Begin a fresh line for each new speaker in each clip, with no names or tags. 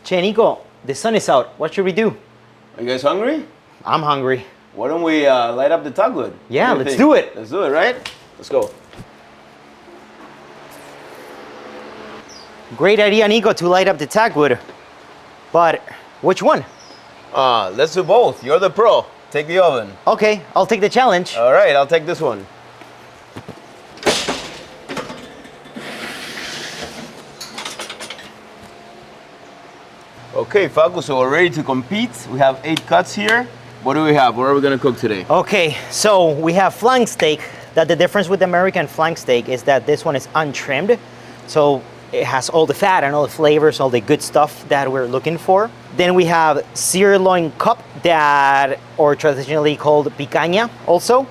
Che, Nico, the sun is out. What should we do?
Are you guys hungry?
I'm hungry.
Why don't we light up the tagwood?
Yeah, let's do it.
Let's do it, right? Let's go.
Great idea, Nico, to light up the tagwood. But which one?
Let's do both. You're the pro. Take the oven.
Okay, I'll take the challenge.
All right, I'll take this one. Okay, Facu, so we're ready to compete. We have 8 cuts here. What do we have? What are we gonna cook today?
Okay, so we have flank steak. That the difference with the American flank steak is that this one is untrimmed. So it has all the fat and all the flavors, all the good stuff that we're looking for. Then we have sirloin cup that, or traditionally called picanha also.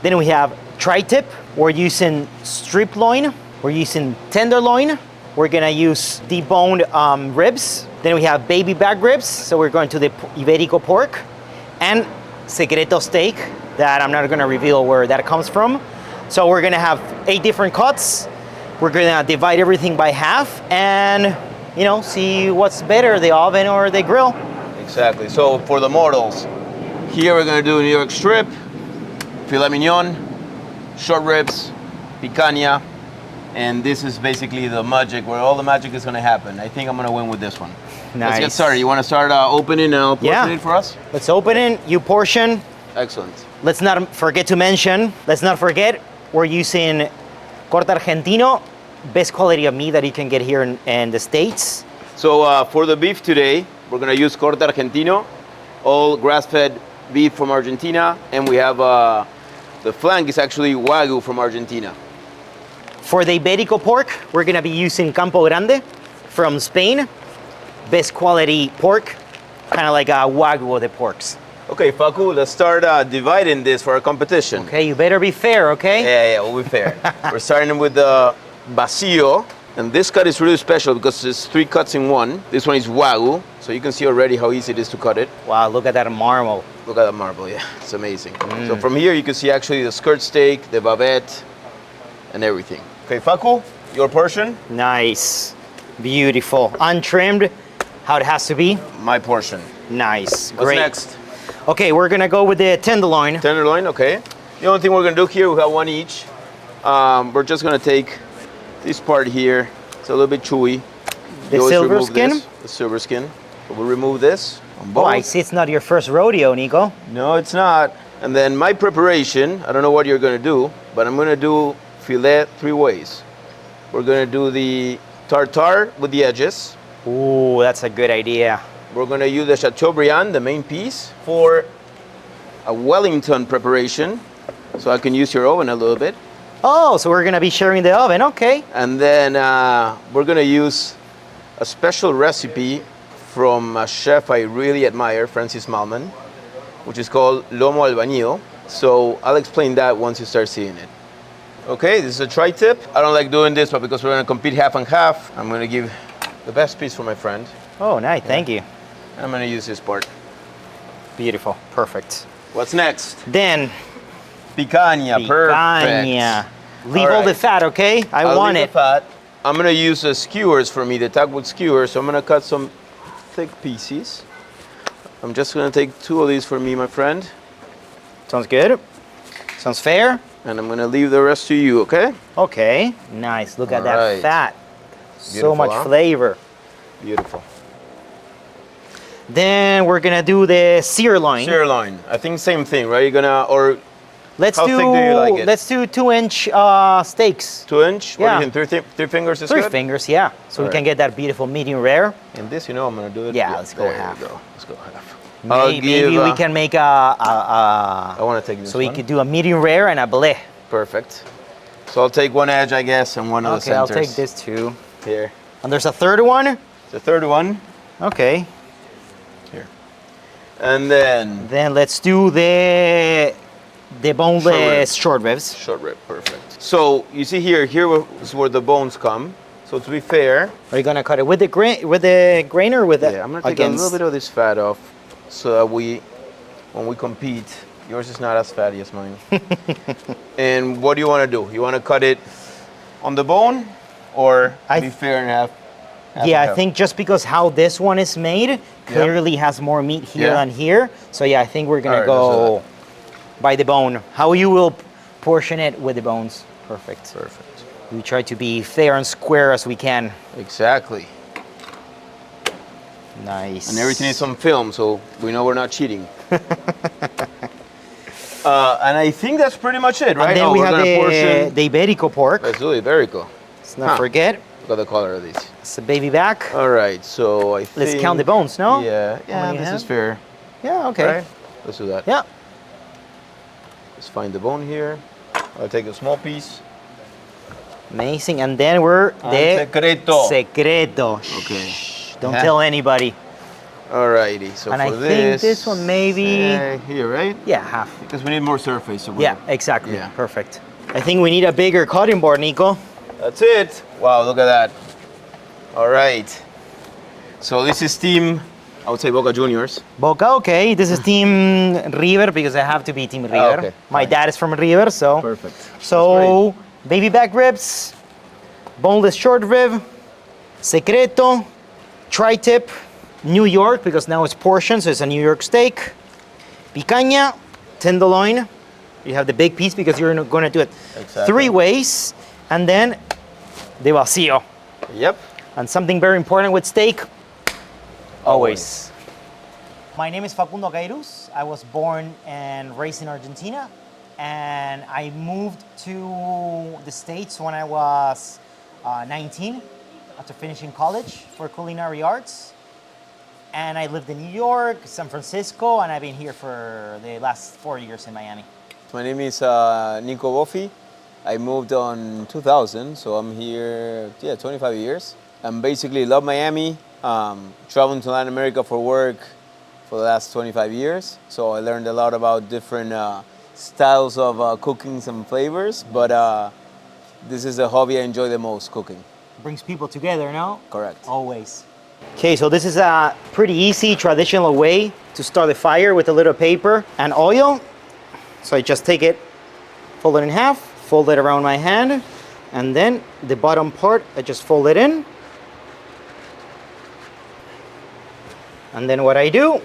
Then we have tri-tip. We're using strip loin. We're using tenderloin. We're gonna use deboned ribs. Then we have baby back ribs. So we're going to the Iberico pork and secreto steak that I'm not gonna reveal where that comes from. So we're gonna have 8 different cuts. We're gonna divide everything by half and, you know, see what's better, the oven or the grill.
Exactly. So for the mortals, here we're gonna do New York strip, filet mignon, short ribs, picanha, and this is basically the magic, where all the magic is gonna happen. I think I'm gonna win with this one.
Nice.
Let's get started. You wanna start opening and I'll portion it for us?
Let's open it, you portion.
Excellent.
Let's not forget, we're using corte argentino, best quality of meat that you can get here in the States.
So for the beef today, we're gonna use corte argentino, all grass-fed beef from Argentina, and we have the flank is actually Wagyu from Argentina.
For the Iberico pork, we're gonna be using Campo Grande from Spain, best quality pork, kind of like a Wagyu of the porks.
Okay, Facu, let's start dividing this for our competition.
Okay, you better be fair, okay?
Yeah, we'll be fair. We're starting with the vacío, and this cut is really special because it's 3 cuts in one. This one is Wagyu, so you can see already how easy it is to cut it.
Wow, look at that marble.
Look at that marble, yeah, it's amazing. So from here you can see actually the skirt steak, the bavette, and everything. Okay, Facu, your portion?
Nice, beautiful, untrimmed, how it has to be.
My portion.
Nice,
What's
great.
next?
Okay, we're gonna go with the tenderloin.
Tenderloin, okay. The only thing we're gonna do here, we have 1 each. We're just gonna take this part here. It's a little bit chewy.
The
You always
silver
remove
skin?
this, the silver skin. So we'll remove this on both.
Oh, I see it's not your first rodeo, Nico.
No, it's not. And then my preparation, I don't know what you're gonna do, but I'm gonna do filet 3 ways. We're gonna do the tartare with the edges.
Ooh, that's a good idea.
We're gonna use the Chateaubriand, the main piece, for a Wellington preparation. So I can use your oven a little bit.
Oh, so we're gonna be sharing the oven, okay.
And then we're gonna use a special recipe from a chef I really admire, Francis Malman, which is called lomo albañil. So I'll explain that once you start seeing it. Okay, this is a tri-tip. I don't like doing this, but because we're gonna compete half and half, I'm gonna give the best piece for my friend.
Oh, nice, thank you.
I'm gonna use this part.
Beautiful, perfect.
What's next?
Then,
Picanha, perfect.
Leave all the fat, okay?
I'll
want
leave
it.
the fat. I'm gonna use the skewers for me, the tagwood skewers. So I'm gonna cut some thick pieces. I'm just gonna take 2 of these for me, my friend.
Sounds good. Sounds fair.
And I'm gonna leave the rest to you, okay?
Okay, nice. Look at that
Alright.
fat.
Beautiful,
So much
huh?
flavor.
Beautiful.
Then we're gonna do the sirloin.
Sirloin. I think same thing, right? You're gonna, or
Let's
how
do.
thick do you like it?
Let's do 2-inch steaks.
2 inch?
Yeah.
What do you think? 3 fingers is
3
good?
fingers, yeah. So we
Alright.
can get that beautiful medium rare.
And this, you know, I'm gonna do it.
Yeah, let's go
there
half.
You go. Let's go half.
Maybe we can make
I want to take this
so
one.
we could do a medium rare and a blé.
Perfect. So I'll take one edge, I guess, and one of the
Okay, I'll
centers.
take this too.
Here.
And there's a third one.
The third one.
Okay.
Here. And then
Then let's do the boneless short ribs.
short rib. Perfect. So you see here is where the bones come. So to be fair,
Are you gonna cut it with the grain or with the
yeah, I'm gonna take a little bit of this fat off, so that when we compete, yours is not as fatty as mine. And what do you want to do? You want to cut it on the bone, or be fair and have
Yeah, I think just because how this one is made clearly has more meat here than here. So yeah, I think we're gonna go by the bone. How you will portion it with the bones. Perfect.
Perfect.
We try to be fair and square as we can.
Exactly.
Nice.
And everything is on film, so we know we're not cheating. And I think that's pretty much it, right?
And then we have the Iberico pork.
Let's do Iberico.
Let's not forget.
Look at the color of these.
It's a baby back.
All right, so I think...
Let's count the bones, no?
Yeah, this is fair.
Yeah, okay.
Right? Let's do that.
Yeah.
Let's find the bone here. I'll take a small piece.
Amazing, and then we're the
secreto.
Secreto.
Okay.
Shh, don't tell anybody.
Alrighty, so
And
for
I
this...
think this one maybe...
here, right?
Yeah, half.
Because we need more surface. So
Yeah, exactly.
Yeah.
Perfect. I think we need a bigger cutting board, Nico.
That's it. Wow, look at that. All right. So this is team, I would say Boca Juniors.
Boca, okay. This is Team River because I have to be Team River.
Okay.
My dad is from River, so.
Perfect.
So, baby back ribs, boneless short rib, secreto, tri-tip, New York because now it's portion, so it's a New York steak, picanha, tenderloin. You have the big piece because you're going to do it 3 ways, and then the vacío.
Yep.
And something very important with steak, always. My name is Facundo Gairus. I was born and raised in Argentina, and I moved to the States when I was 19 after finishing college for culinary arts. And I lived in New York, San Francisco, and I've been here for the last 4 years in Miami.
My name is Nico Boffi. I moved on 2000, so I'm here 25 years. I basically love Miami, traveling to Latin America for work for the last 25 years. So I learned a lot about different styles of cookings and flavors, but this is the hobby I enjoy the most, cooking.
Brings people together, no?
Correct.
Always. Okay, so this is a pretty easy traditional way to start the fire with a little paper and oil. So I just take it, fold it in half, fold it around my hand, and then the bottom part, I just fold it in. And then what I do,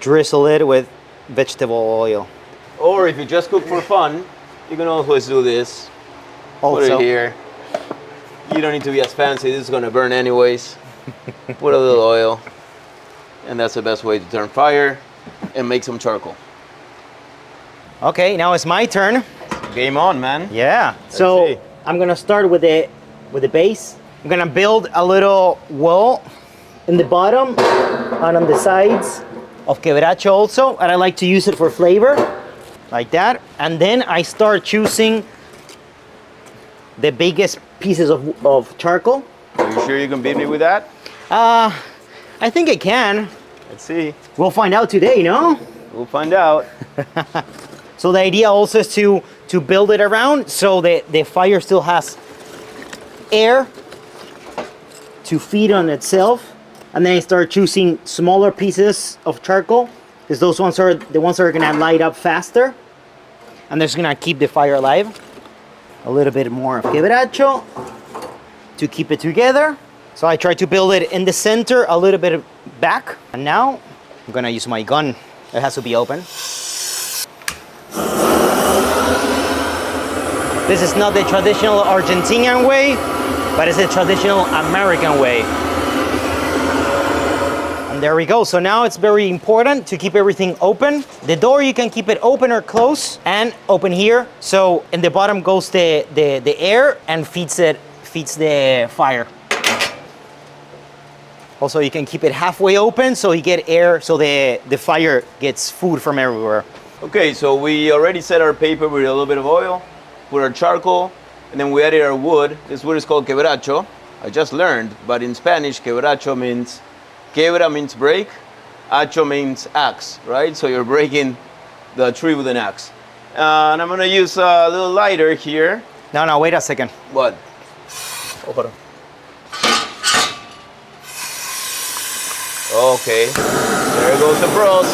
drizzle it with vegetable oil.
Or if you just cook for fun, you can always do this. Put it
Also,
here. You don't need to be as fancy. This is going to burn anyways. Put a little oil. And that's the best way to turn fire and make some charcoal.
okay, now it's my turn.
Game on, man.
Yeah.
see.
So I'm gonna start with the base. I'm gonna build a little wall in the bottom and on the sides of quebracho also, and I like to use it for flavor, like that. And then I start choosing the biggest pieces of charcoal.
Are you sure you can beat me with that?
I think I can.
Let's see.
We'll find out today, no?
We'll find out.
So the idea also is to build it around so the fire still has air to feed on itself. And then I start choosing smaller pieces of charcoal because those ones are the ones that are gonna light up faster. And they're just gonna keep the fire alive. A little bit more of quebracho to keep it together. So I try to build it in the center, a little bit back. And now I'm gonna use my gun. It has to be open. This is not the traditional Argentinian way, but it's the traditional American way. And there we go. So now it's very important to keep everything open. The door, you can keep it open or close, and open here. So in the bottom goes the air and feeds the fire. Also, you can keep it halfway open so you get air, so the fire gets food from everywhere.
Okay, so we already set our paper with a little bit of oil, put our charcoal, and then we added our wood. This wood is called quebracho. I just learned, but in Spanish, quebracho means, quebra means break, hacho means axe, right? So you're breaking the tree with an axe. And I'm gonna use a little lighter here.
No, wait a second.
What? Oh, hold on. Okay, there goes the bros.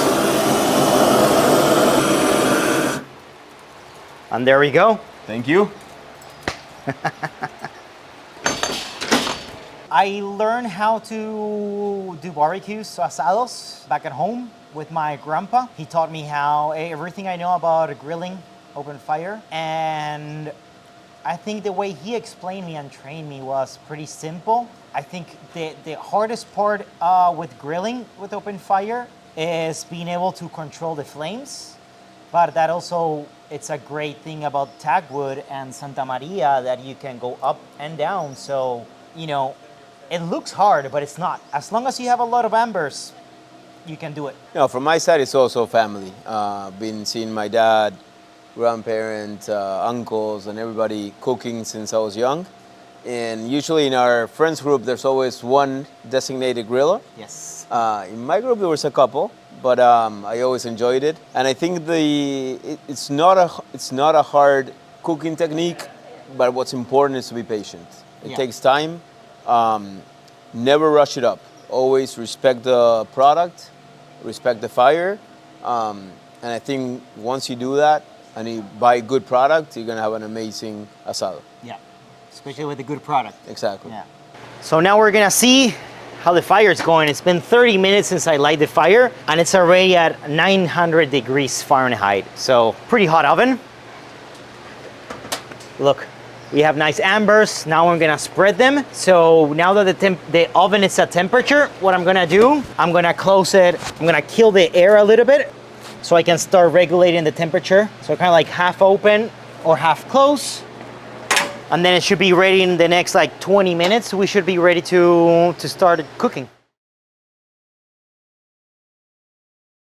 And there we go.
Thank you.
I learned how to do barbecues, asados, back at home with my grandpa. He taught me everything I know about grilling, open fire, and I think the way he explained me and trained me was pretty simple. I think the hardest part with grilling with open fire is being able to control the flames, but that also, it's a great thing about tag wood and Santa Maria that you can go up and down. So, it looks hard, but it's not. As long as you have a lot of embers, you can do it.
From my side, it's also family. Been seeing my dad, grandparents, uncles, and everybody cooking since I was young. And usually in our friends group, there's always one designated griller.
Yes.
In my group, there was a couple, but I always enjoyed it. And I think it's not a hard cooking technique, but what's important is to be patient. It takes time. Never rush it up. Always respect the product, respect the fire. And I think once you do that and you buy good product, you're gonna have an amazing asado.
Yeah, especially with a good product.
Exactly.
Yeah. So now we're gonna see how the fire is going. It's been 30 minutes since I light the fire, and it's already at 900 degrees Fahrenheit. So pretty hot oven. Look, we have nice ambers. Now I'm gonna spread them. So now that the oven is at temperature, what I'm gonna do, I'm gonna close it. I'm gonna kill the air a little bit so I can start regulating the temperature. So kind of like half open or half close. And then it should be ready in the next 20 minutes. We should be ready to start cooking.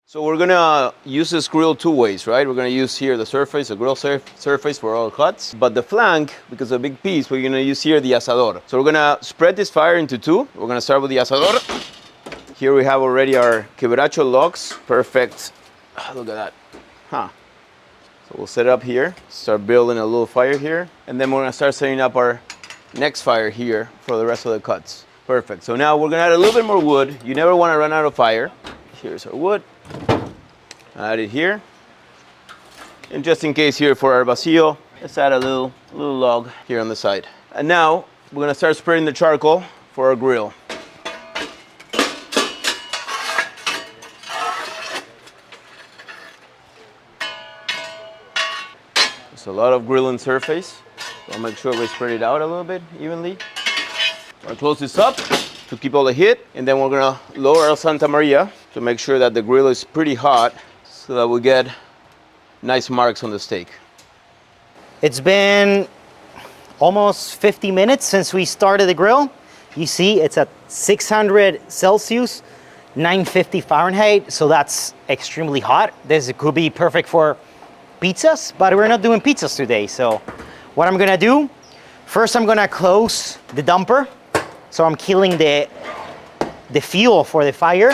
So we're gonna use this grill two ways, right? We're gonna use here the surface, the grill surface for all cuts. But the flank, because a big piece, we're gonna use here the asador. So we're gonna spread this fire into two. We're gonna start with the asador. Here we have already our quebracho logs. Perfect. Look at that. So we'll set it up here, start building a little fire here, and then we're gonna start setting up our next fire here for the rest of the cuts. Perfect. So now we're gonna add a little bit more wood. You never wanna run out of fire. Here's our wood. Add it here. And just in case here for our vacío, let's add a little log here on the side. And now we're gonna start spreading the charcoal for our grill. There's a lot of grilling surface, so I'll make sure we spread it out a little bit evenly. I'll close this up to keep all the heat, and then we're gonna lower our Santa Maria to make sure that the grill is pretty hot so that we get nice marks on the steak.
It's been almost 50 minutes since we started the grill. You see it's at 600 Celsius, 950 Fahrenheit, so that's extremely hot. This could be perfect for pizzas, but we're not doing pizzas today. So what I'm gonna do, first I'm gonna close the dumper. So I'm killing the fuel for the fire.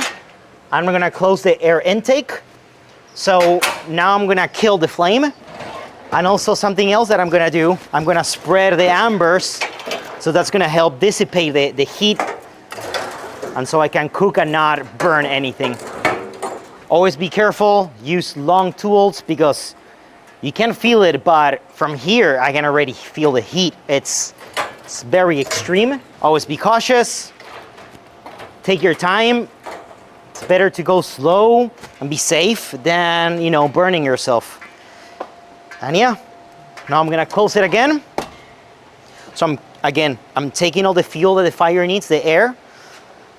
I'm gonna close the air intake. So now I'm gonna kill the flame. And also something else that I'm gonna do, I'm gonna spread the ambers. So that's gonna help dissipate the heat. And so I can cook and not burn anything. Always be careful, use long tools because you can feel it, but from here I can already feel the heat. It's very extreme. Always be cautious. Take your time. It's better to go slow and be safe than, burning yourself. And yeah, now I'm gonna close it again. So I'm taking all the fuel that the fire needs, the air.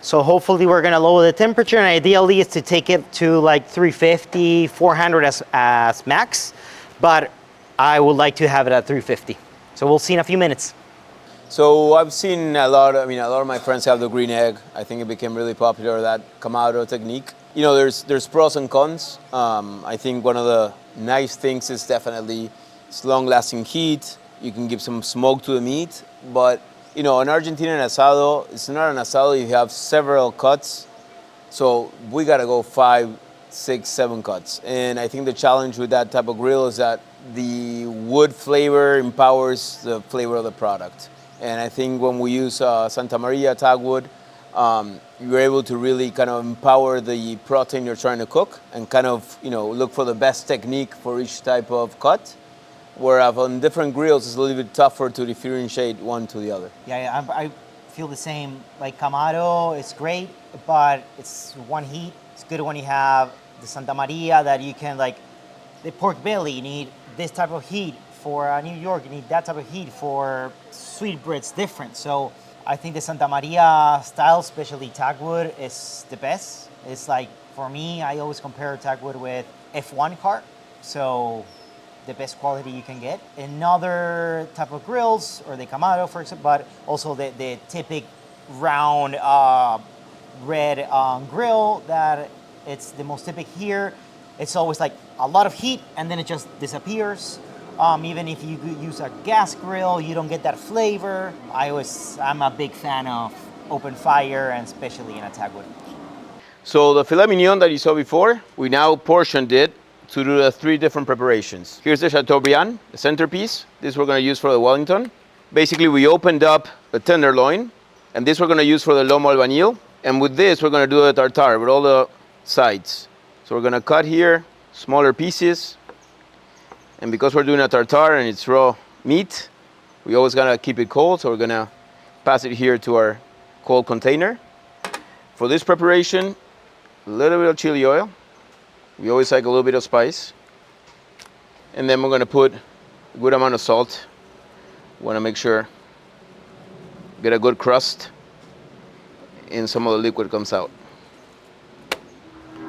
So hopefully we're gonna lower the temperature, and ideally is to take it to 350, 400 as max. But I would like to have it at 350. So we'll see in a few minutes.
So I've seen a lot of my friends have the green egg. I think it became really popular, that Kamado technique. There's pros and cons. I think one of the nice things is definitely it's long-lasting heat. You can give some smoke to the meat. But, an Argentine asado, it's not an asado, you have several cuts. So we gotta go 5, 6, 7 cuts. And I think the challenge with that type of grill is that the wood flavor empowers the flavor of the product. And I think when we use Santa Maria tag wood, you're able to really kind of empower the protein you're trying to cook and kind of, look for the best technique for each type of cut. Whereas on different grills, it's a little bit tougher to differentiate one to the other.
Yeah, feel the same. Like Camaro is great, but it's one heat. It's good when you have the Santa Maria that you can like, the pork belly, you need this type of heat. For New York, you need that type of heat. For sweetbreads, different. So I think the Santa Maria style, especially tagwood, is the best. It's like, for me, I always compare tagwood with F1 car. So the best quality you can get. Another type of grills, or the Camaro, for example, but also the typical round red grill that it's the most typical here. It's always like a lot of heat and then it just disappears. Even if you use a gas grill, you don't get that flavor. I'm a big fan of open fire, and especially in a tagwood.
So the filet mignon that you saw before, we now portioned it to do the 3 different preparations. Here's the Chateaubriand, the centerpiece. This we're gonna use for the Wellington. Basically, we opened up the tenderloin, and this we're gonna use for the lomo albañil. And with this, we're gonna do the tartare with all the sides. So we're gonna cut here smaller pieces. And because we're doing a tartare and it's raw meat, we always gotta keep it cold, so we're gonna pass it here to our cold container. For this preparation, a little bit of chili oil. We always like a little bit of spice. And then we're gonna put a good amount of salt. Wanna make sure, get a good crust, and some of the liquid comes out.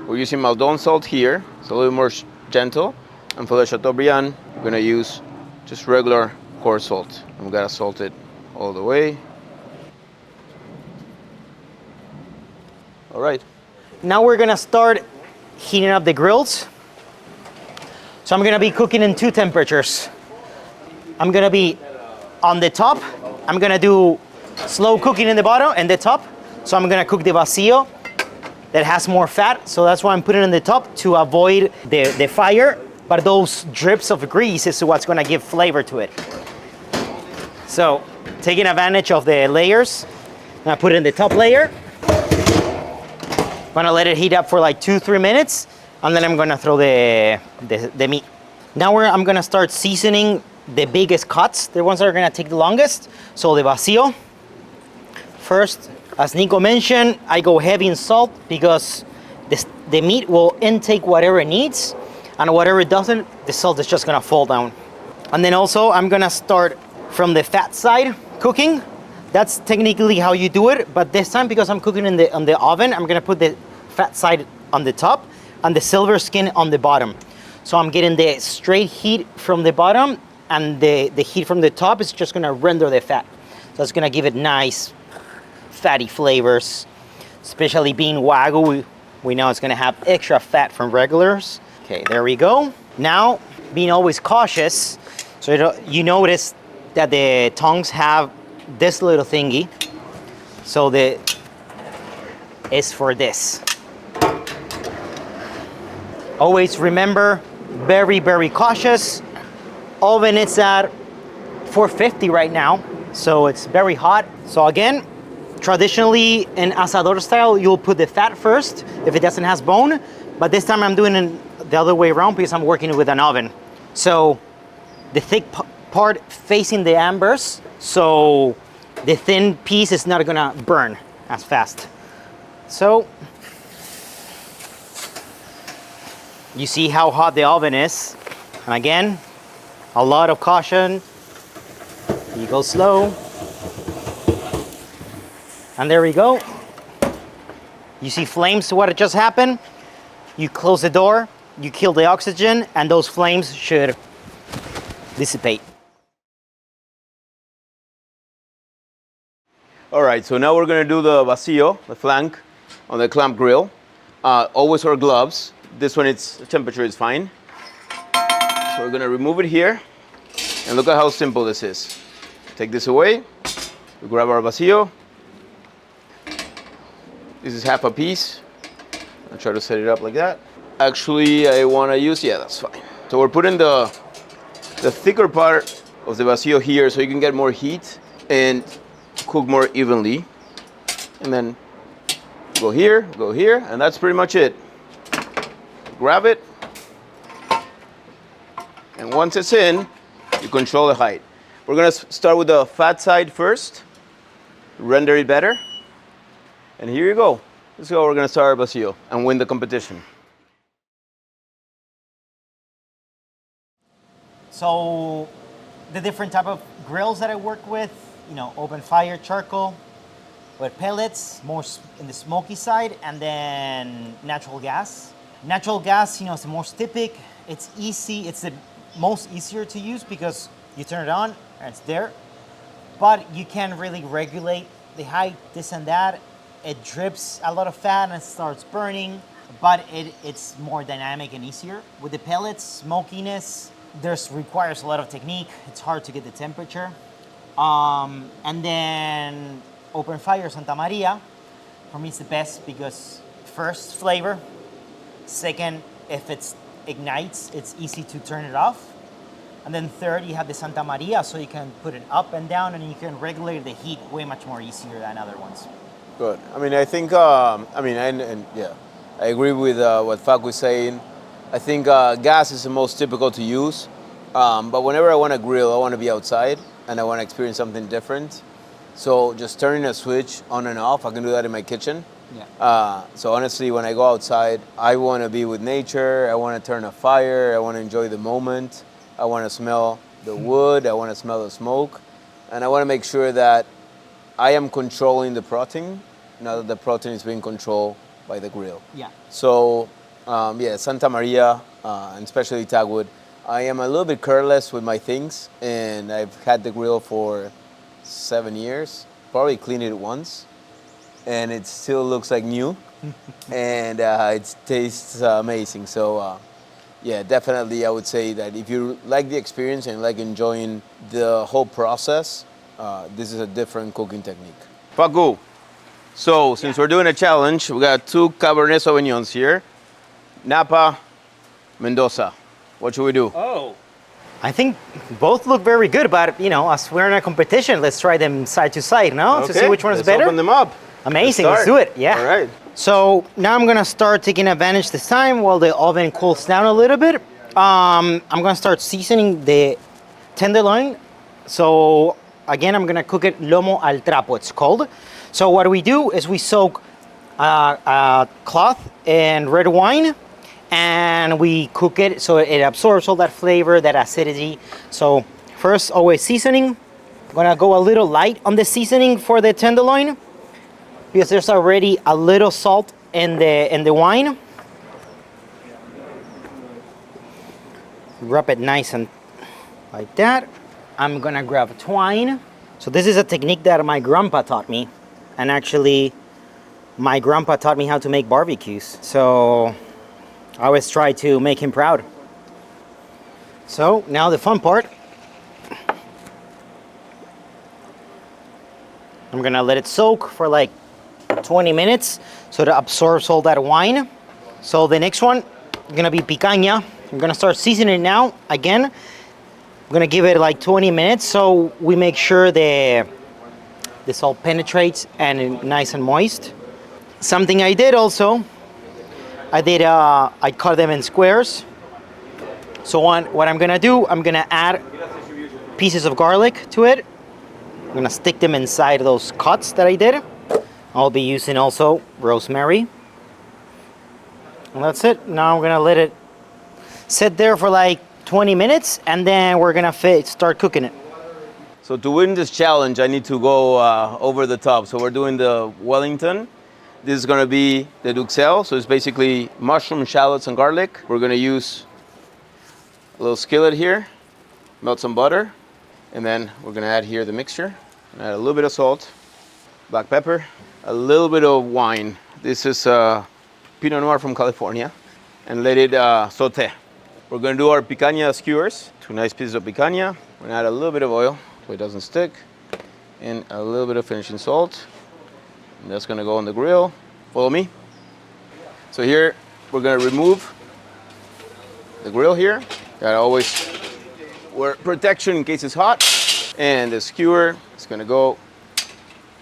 We're using Maldon salt here, it's a little more gentle. And for the Chateaubriand, we're gonna use just regular coarse salt. And we gotta salt it all the way. All right.
Now we're gonna start heating up the grills. So I'm gonna be cooking in 2 temperatures. I'm gonna be on the top. I'm gonna do slow cooking in the bottom and the top. So I'm gonna cook the vacío that has more fat. So that's why I'm putting it in the top to avoid the fire. But those drips of grease is what's gonna give flavor to it. So taking advantage of the layers, I'm gonna put it in the top layer. I'm gonna let it heat up for like 2-3 minutes, and then I'm gonna throw the meat. Now I'm gonna start seasoning the biggest cuts, the ones that are gonna take the longest. So the vacío. First, as Nico mentioned, I go heavy in salt because the meat will intake whatever it needs, and whatever it doesn't, the salt is just gonna fall down. And then also, I'm gonna start from the fat side cooking. That's technically how you do it, but this time, because I'm cooking on the oven, I'm gonna put the fat side on the top and the silver skin on the bottom. So I'm getting the straight heat from the bottom, and the heat from the top is just gonna render the fat. So it's gonna give it nice, fatty flavors. Especially being Wagyu, we know it's gonna have extra fat from regulars. Okay, there we go. Now, being always cautious, so you notice that the tongs have this little thingy. So it's for this. Always remember, very, very cautious. Oven is at 450 right now, so it's very hot. So again, traditionally in asador style, you'll put the fat first if it doesn't have bone, but this time I'm doing it the other way around because I'm working with an oven. So the thick part facing the embers, so the thin piece is not gonna burn as fast. So you see how hot the oven is. And again, a lot of caution. You go slow. And there we go. You see flames, what just happened? You close the door, you kill the oxygen, and those flames should dissipate.
All right, so now we're gonna do the vacío, the flank, on the clamp grill. Always wear gloves. This one, the temperature is fine. So we're gonna remove it here, and look at how simple this is. Take this away, we grab our vacío. This is half a piece. I'll try to set it up like that. Actually, I wanna use, yeah, that's fine. So we're putting the thicker part of the vacío here so you can get more heat and cook more evenly. And then go here, and that's pretty much it. Grab it, and once it's in, you control the height. We're gonna start with the fat side first. render it better. And here you go. This is how we're gonna start our vacío and win the competition.
So the different type of grills that I work with, you know, open fire charcoal with pellets, more in the smoky side, and then natural gas. Natural gas, you know, it's the most typical. It's easy. It's the most easier to use because you turn it on and it's there. But you can really regulate the height, this and that. It drips a lot of fat and it starts burning, but it's more dynamic and easier. With the pellets, smokiness, requires a lot of technique. It's hard to get the temperature. And then open fire Santa Maria, for me it's the best because first, flavor. Second, if it ignites, it's easy to turn it off. And then third, you have the Santa Maria, so you can put it up and down and you can regulate the heat way much more easier than other ones.
Good. I mean, I think, yeah, I agree with what Facu is saying. I think gas is the most typical to use. But whenever I want to grill, I want to be outside and I want to experience something different. So just turning a switch on and off, I can do that in my kitchen.
Yeah.
So honestly, when I go outside, I want to be with nature. I want to turn a fire. I want to enjoy the moment. I want to smell the wood. I want to smell the smoke. And I want to make sure that I am controlling the protein, not that the protein is being controlled by the grill.
Yeah.
So, yeah, Santa Maria, and especially Tagwood, I am a little bit careless with my things, and I've had the grill for 7 years, probably cleaned it once, and it still looks like new, and it tastes amazing. So, yeah, definitely I would say that if you like the experience and like enjoying the whole process, this is a different cooking technique.
Facu, so since we're doing a challenge, we got 2 Cabernet Sauvignons here. Napa, Mendoza. What should we do?
Oh. I think both look very good, but you know, as we're in a competition, let's try them side to side, no?
Okay,
To see which one is
let's
better.
Open them up.
Amazing, let's do it, yeah.
All right.
So now I'm gonna start taking advantage this time while the oven cools down a little bit. I'm gonna start seasoning the tenderloin. So again, I'm gonna cook it lomo al trapo, it's called. So what we do is we soak a cloth in red wine and we cook it so it absorbs all that flavor, that acidity. So first, always seasoning. I'm gonna go a little light on the seasoning for the tenderloin because there's already a little salt in the wine. Rub it nice and like that. I'm gonna grab twine. So this is a technique that my grandpa taught me, and actually my grandpa taught me how to make barbecues. So I always try to make him proud. So now the fun part. I'm gonna let it soak for like 20 minutes so it absorbs all that wine. So the next one is gonna be picanha. I'm gonna start seasoning it now. Again, I'm gonna give it like 20 minutes so we make sure the salt penetrates and nice and moist. Something I did also, I cut them in squares. So what I'm gonna do, I'm gonna add pieces of garlic to it. I'm gonna stick them inside those cuts that I did. I'll be using also rosemary. And that's it. Now I'm gonna let it sit there for like 20 minutes and then we're gonna start cooking it.
So to win this challenge, I need to go over the top. So we're doing the Wellington. This is gonna be the Duxelles. So it's basically mushroom, shallots, and garlic. We're gonna use a little skillet here, melt some butter, and then we're gonna add here the mixture. Add a little bit of salt, black pepper, a little bit of wine. This is Pinot Noir from California, and let it saute. We're gonna do our picanha skewers, 2 nice pieces of picanha. We're gonna add a little bit of oil so it doesn't stick, and a little bit of finishing salt. And that's gonna go on the grill. Follow me. So here, we're gonna remove the grill here. Gotta always wear protection in case it's hot. And the skewer is gonna go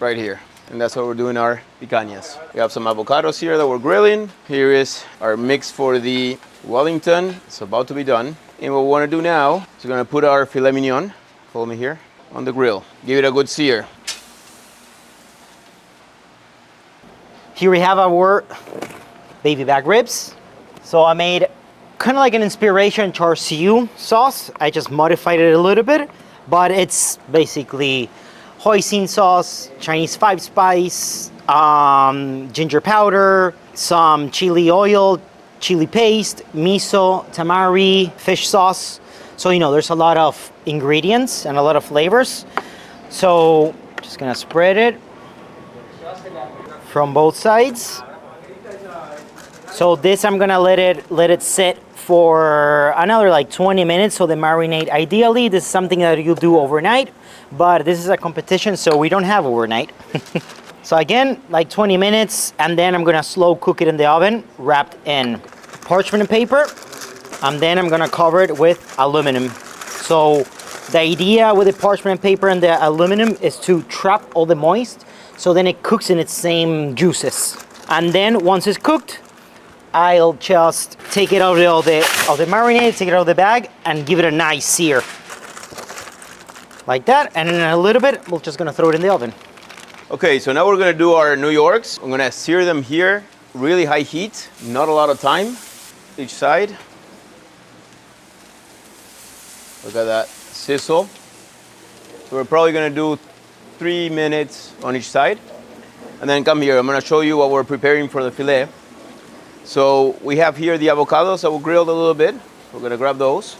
right here. And that's how we're doing our picanhas. We have some avocados here that we're grilling. Here is our mix for the Wellington. It's about to be done. And what we wanna do now is we're gonna put our filet mignon, follow me here, on the grill. Give it a good sear.
Here we have our baby back ribs. So I made kind of like an inspiration char siu sauce. I just modified it a little bit, but it's basically hoisin sauce, Chinese 5-spice, ginger powder, some chili oil, chili paste, miso, tamari, fish sauce. So, you know, there's a lot of ingredients and a lot of flavors. So, just gonna spread it from both sides. So this I'm gonna let it sit for another like 20 minutes so they marinate. Ideally, this is something that you do overnight, but this is a competition, so we don't have overnight. So again, like 20 minutes, and then I'm gonna slow cook it in the oven, wrapped in parchment paper, and then I'm gonna cover it with aluminum. So the idea with the parchment paper and the aluminum is to trap all the moist, so then it cooks in its same juices. And then once it's cooked, I'll just take it out of the marinade, take it out of the bag, and give it a nice sear. Like that, and in a little bit, we're just gonna throw it in the oven.
Okay, so now we're gonna do our New Yorks. I'm gonna sear them here, really high heat, not a lot of time, each side. Look at that sizzle. So we're probably gonna do 3 minutes on each side. And then come here, I'm gonna show you what we're preparing for the filet. So we have here the avocados that we grilled a little bit. We're gonna grab those.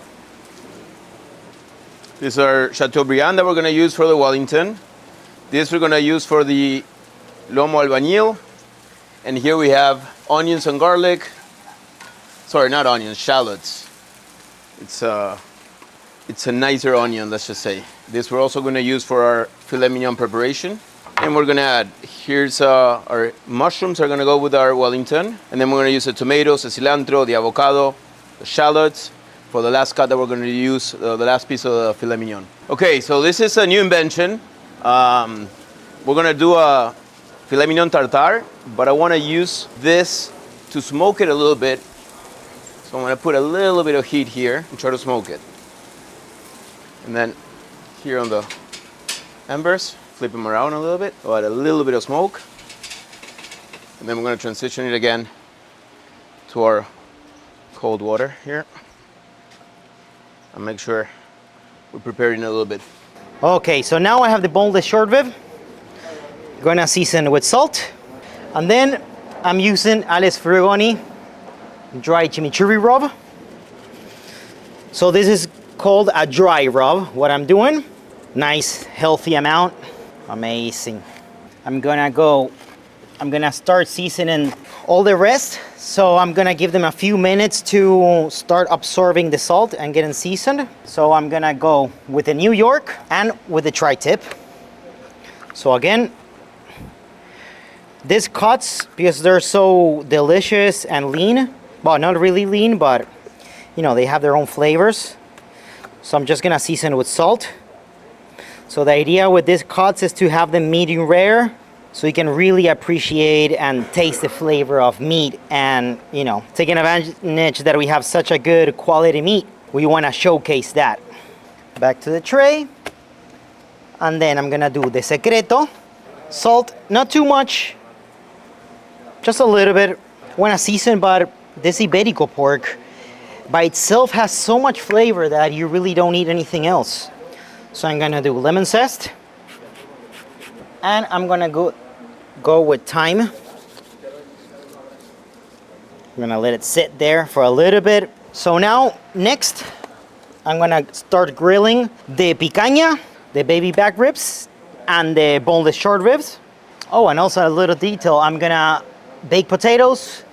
These are Chateaubriand that we're gonna use for the Wellington. This we're gonna use for the lomo albañil. And here we have onions and garlic. Sorry, not onions, shallots. It's a nicer onion, let's just say. This we're also gonna use for our filet mignon preparation. And we're gonna add, here's our mushrooms are gonna go with our Wellington. And then we're gonna use the tomatoes, the cilantro, the avocado, the shallots for the last cut that we're gonna use, the last piece of the filet mignon. Okay, so this is a new invention. We're gonna do a filet mignon tartare, but I wanna use this to smoke it a little bit. So I'm gonna put a little bit of heat here and try to smoke it. And then here on the embers, flip them around a little bit, so add a little bit of smoke. And then we're gonna transition it again to our cold water here. And make sure we're preparing it a little bit.
Okay, so now I have the boneless short rib. Gonna season with salt. And then I'm using Alex Frugoni dry chimichurri rub. So this is called a dry rub, what I'm doing. Nice, healthy amount. Amazing. I'm gonna start seasoning all the rest. So I'm gonna give them a few minutes to start absorbing the salt and getting seasoned. So I'm gonna go with the New York and with the tri-tip. So again, this cuts because they're so delicious and lean. Well, not really lean, but you know, they have their own flavors. So I'm just gonna season with salt. So the idea with these cuts is to have them medium rare, so you can really appreciate and taste the flavor of meat. And you know, taking advantage that we have such a good quality meat, we want to showcase that. Back to the tray, and then I'm gonna do the secreto. Salt, not too much, just a little bit. Want to season, but this Iberico pork by itself has so much flavor that you really don't need anything else. So I'm gonna do lemon zest, and I'm gonna go with thyme. I'm gonna let it sit there for a little bit. So now, next, I'm gonna start grilling the picanha, the baby back ribs, and the boneless short ribs. Oh, and also a little detail, I'm gonna bake potatoes,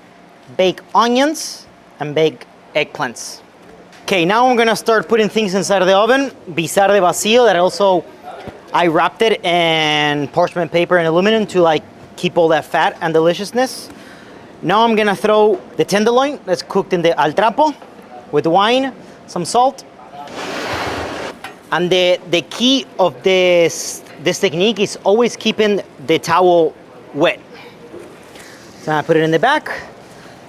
bake onions, and bake eggplants. Okay, now I'm gonna start putting things inside of the oven. Bizar de Basil, that also I wrapped it in parchment paper and aluminum to like keep all that fat and deliciousness. Now I'm gonna throw the tenderloin that's cooked in the al trapo with wine, some salt. And the key of this technique is always keeping the towel wet. So I put it in the back.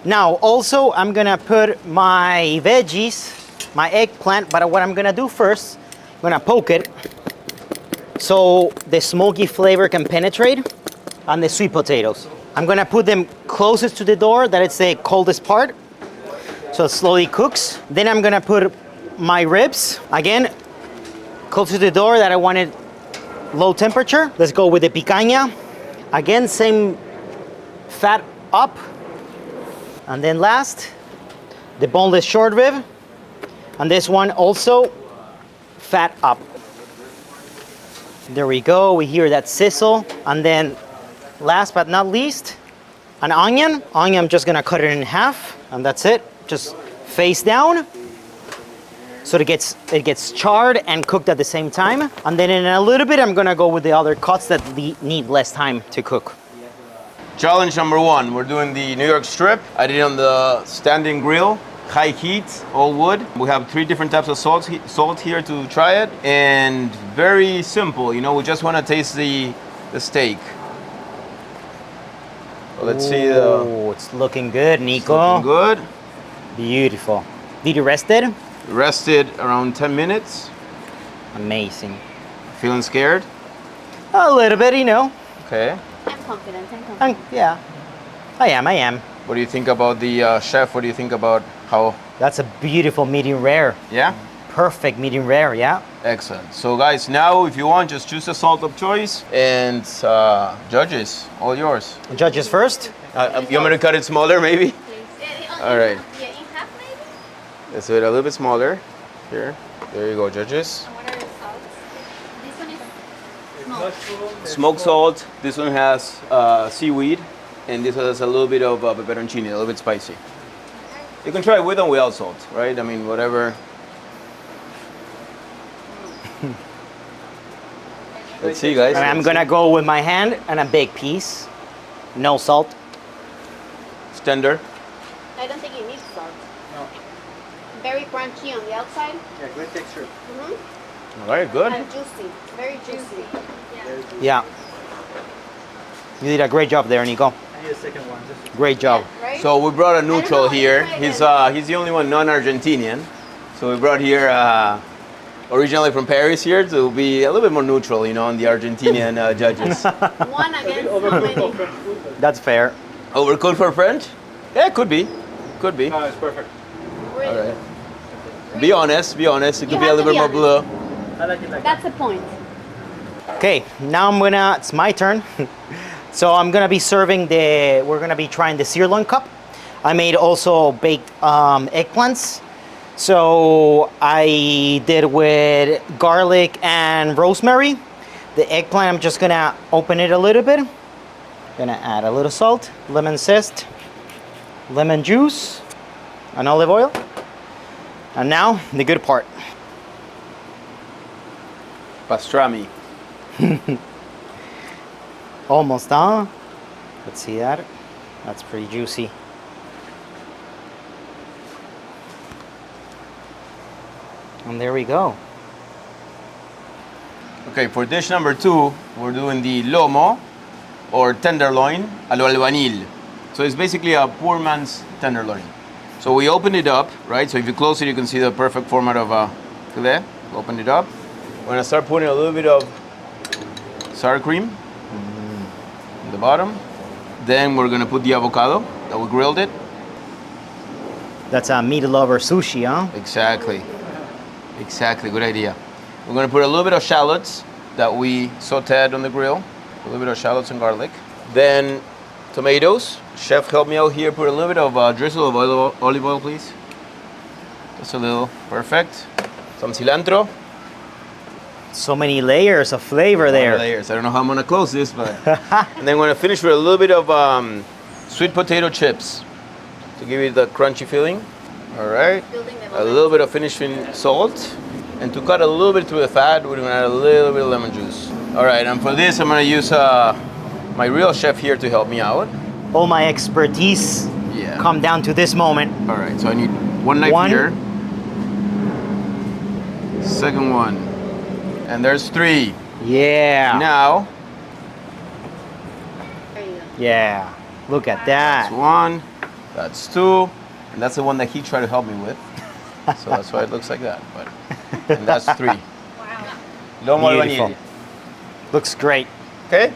Now also I'm gonna put my veggies, my eggplant, but what I'm gonna do first, I'm gonna poke it so the smoky flavor can penetrate, and the sweet potatoes. I'm gonna put them closest to the door, that it's the coldest part. So it slowly cooks. Then I'm gonna put my ribs, again, close to the door that I wanted low temperature. Let's go with the picanha. Again, same fat up. And then last, the boneless short rib. And this one also fat up. There we go, we hear that sizzle. And then last but not least, an onion. Onion, I'm just gonna cut it in half, and that's it. Just face down, so it gets charred and cooked at the same time. And then in a little bit, I'm gonna go with the other cuts that need less time to cook.
Challenge number 1, we're doing the New York strip. I did it on the standing grill, high heat, all wood. We have 3 different types of salt here to try it, and very simple. You know, we just want to taste the steak. So let's see.
Oh, it's looking good, Nico.
Looking good.
Beautiful. Did you rest it?
Rested around 10 minutes.
Amazing.
Feeling scared?
A little bit, you know.
Okay.
I'm confident.
Yeah, I am.
What do you think about the chef? What do you think about how?
That's a beautiful medium rare.
Yeah?
Perfect medium rare, yeah.
Excellent. So guys, now if you want, just choose a salt of choice, and judges, all yours.
Judges first.
You want me to cut it smaller, maybe? All right.
Yeah, in half maybe?
Let's do it a little bit smaller. Here. There you go, judges.
And what are the salts? This one is
Smoked salt. This one has seaweed, and this one has a little bit of pepperoncini, a little bit spicy. You can try it with and without salt, right? I mean, whatever. Let's see, guys.
And I'm gonna go with my hand and a big piece. No salt.
It's tender.
I don't think it needs salt. No. Very crunchy on the outside.
Yeah, great texture.
Mm-hmm.
All right, good.
And juicy. Very juicy.
Yeah. You did a great job there, Nico.
I need a second one. Just
Great job.
Right?
So we brought a neutral
know,
here.
I
He's the only one non-Argentinian. So we brought here originally from Paris here to be a little bit more neutral, you know, on the Argentinian judges.
One against how many?
That's fair.
Overcooked for French? Yeah, could be. Could be.
no, it's perfect.
All right. Be honest. It could
You
be a
have
little
to
bit
be
more
honest.
blue.
I like it like
That's the point.
Okay, now it's my turn. So I'm gonna be we're gonna be trying the sirloin cup. I made also baked eggplants. So I did with garlic and rosemary. The eggplant, I'm just gonna open it a little bit. Gonna add a little salt, lemon zest, lemon juice, and olive oil. And now, the good part.
Pastrami.
Almost done. Let's see that. That's pretty juicy. And there we go.
Okay, for dish number 2, we're doing the lomo, or tenderloin a lo albañil. So it's basically a poor man's tenderloin. So we open it up, right? So if you close it, you can see the perfect format of a filet. Open it up. We're gonna start putting a little bit of sour cream on the bottom. Then we're gonna put the avocado that we grilled it.
That's a meat lover sushi, huh?
Exactly, good idea. We're gonna put a little bit of shallots that we sauteed on the grill. A little bit of shallots and garlic. Then tomatoes. Chef, help me out here. Put a little bit of drizzle of olive oil, please. Just a little, perfect. Some cilantro.
So many layers of flavor there.
Layers. I don't know how I'm gonna close this, but. And then we're gonna finish with a little bit of sweet potato chips to give it the crunchy feeling. All right. A little bit of finishing salt. And to cut a little bit through the fat, we're gonna add a little bit of lemon juice. All right, and for this, I'm gonna use my real chef here to help me out.
All my expertise come down to this moment.
All right, so I need one knife here. Second one. And there's 3.
Yeah.
Now,
There you go.
Yeah. Look at
that's
that.
1, that's 2, and that's the one that he tried to help me with. So that's why it looks like that. And that's 3.
Wow.
Lomo
Beautiful.
albañil.
Looks great.
Okay?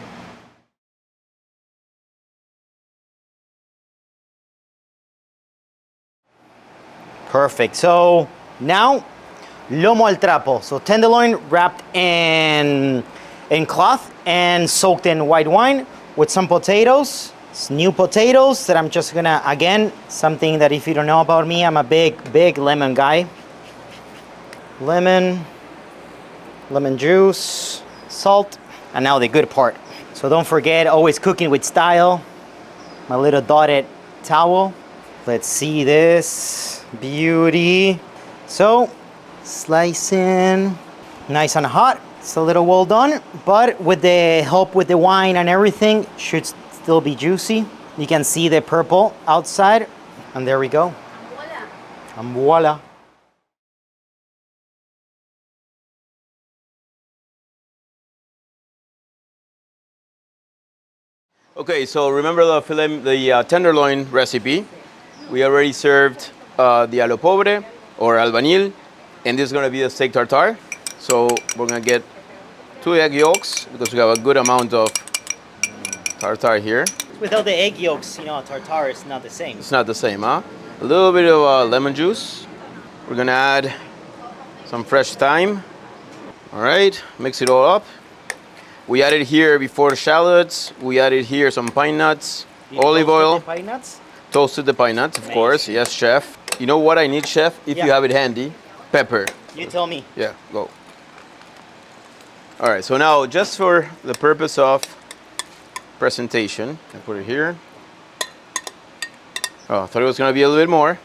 Perfect. So now, lomo al trapo. So tenderloin wrapped in cloth and soaked in white wine with some potatoes. It's new potatoes that I'm just gonna, again, something that if you don't know about me, I'm a big lemon guy. Lemon juice, salt, and now the good part. So don't forget, always cooking with style. My little dotted towel. Let's see this beauty. So, slicing, nice and hot. It's a little well done, but with the help with the wine and everything, should still be juicy. You can see the purple outside, and there we go. And voila.
Okay, so remember the tenderloin recipe. We already served the allo pobre or albañil, and this is gonna be the steak tartare. So we're gonna get 2 egg yolks because we have a good amount of tartare here.
Without the egg yolks, you know, tartare is not the same.
It's not the same, huh? A little bit of lemon juice. We're gonna add some fresh thyme. All right, mix it all up. We added here before the shallots. We added here some pine nuts, olive oil.
The pine nuts?
Toasted the pine nuts, of course. Yes, chef. You know what I need, chef? If you have it handy, pepper.
You tell me.
Yeah, go. All right, so now just for the purpose of presentation, I put it here. Oh, I thought it was gonna be a little bit more,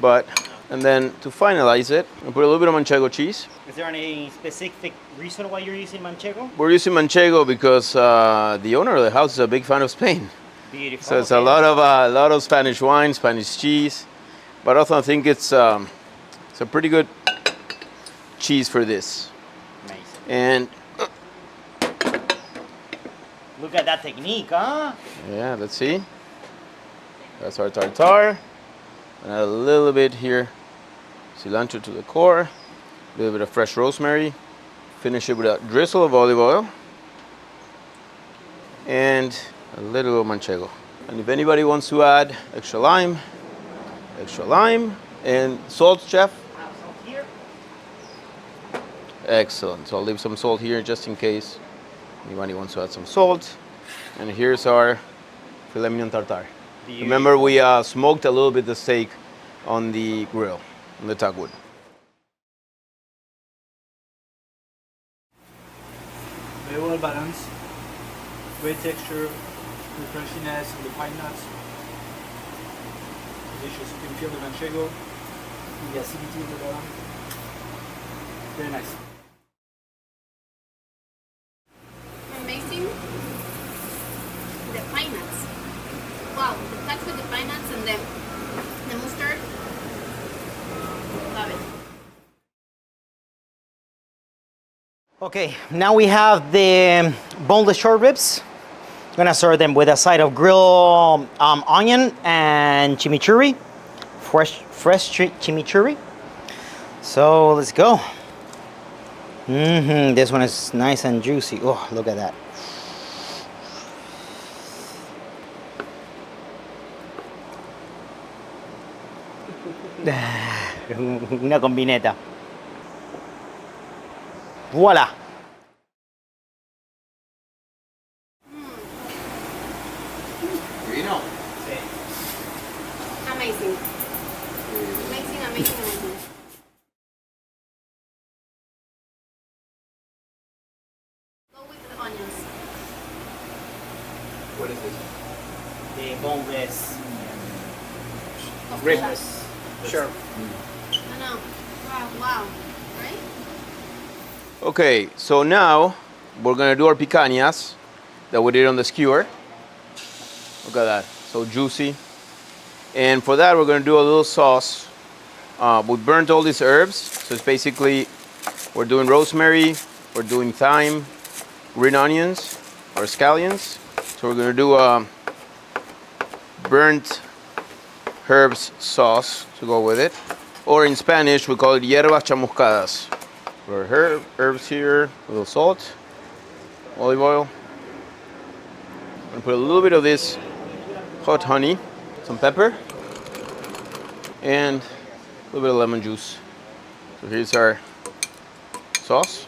but, and then to finalize it, I put a little bit of manchego cheese.
Is there any specific reason why you're using manchego?
We're using manchego because the owner of the house is a big fan of Spain.
Beautiful.
So it's a lot of Spanish wine, Spanish cheese, but also I think it's a pretty good cheese for this.
Amazing.
And
Look at that technique, huh?
yeah, let's see. That's our tartare. And a little bit here, cilantro to the core, a little bit of fresh rosemary. Finish it with a drizzle of olive oil and a little manchego. And if anybody wants to add extra lime, and salt, chef.
Salt here.
Excellent. So I'll leave some salt here just in case anybody wants to add some salt. And here's our filet mignon tartare.
Beautiful.
Remember, we smoked a little bit the steak on the grill, on the tag wood.
Very well balanced. Great texture, the crunchiness of the pine nuts. Delicious. You can feel the manchego, the acidity of the bottom. Very nice.
Amazing. The pine nuts. Wow, the touch with the pine nuts and the mustard. Love it.
Okay, now we have the boneless short ribs. I'm gonna serve them with a side of grilled onion and chimichurri, fresh chimichurri. So let's go. This one is nice and juicy. Oh, look at that. Una combineta. Voila.
Amazing. Amazing. Go with the onions.
What is this?
The boneless
Ribs.
Sure.
No. Wow. Right?
Okay, so now we're gonna do our picanhas that we did on the skewer. Look at that, so juicy. And for that, we're gonna do a little sauce. We burnt all these herbs, so it's basically, we're doing rosemary, we're doing thyme, green onions, or scallions. So we're gonna do a burnt herbs sauce to go with it. Or in Spanish, we call it hierbas chamuscadas. For herbs here, a little salt, olive oil. I'm gonna put a little bit of this hot honey, some pepper, and little bit of lemon juice. So here's our sauce.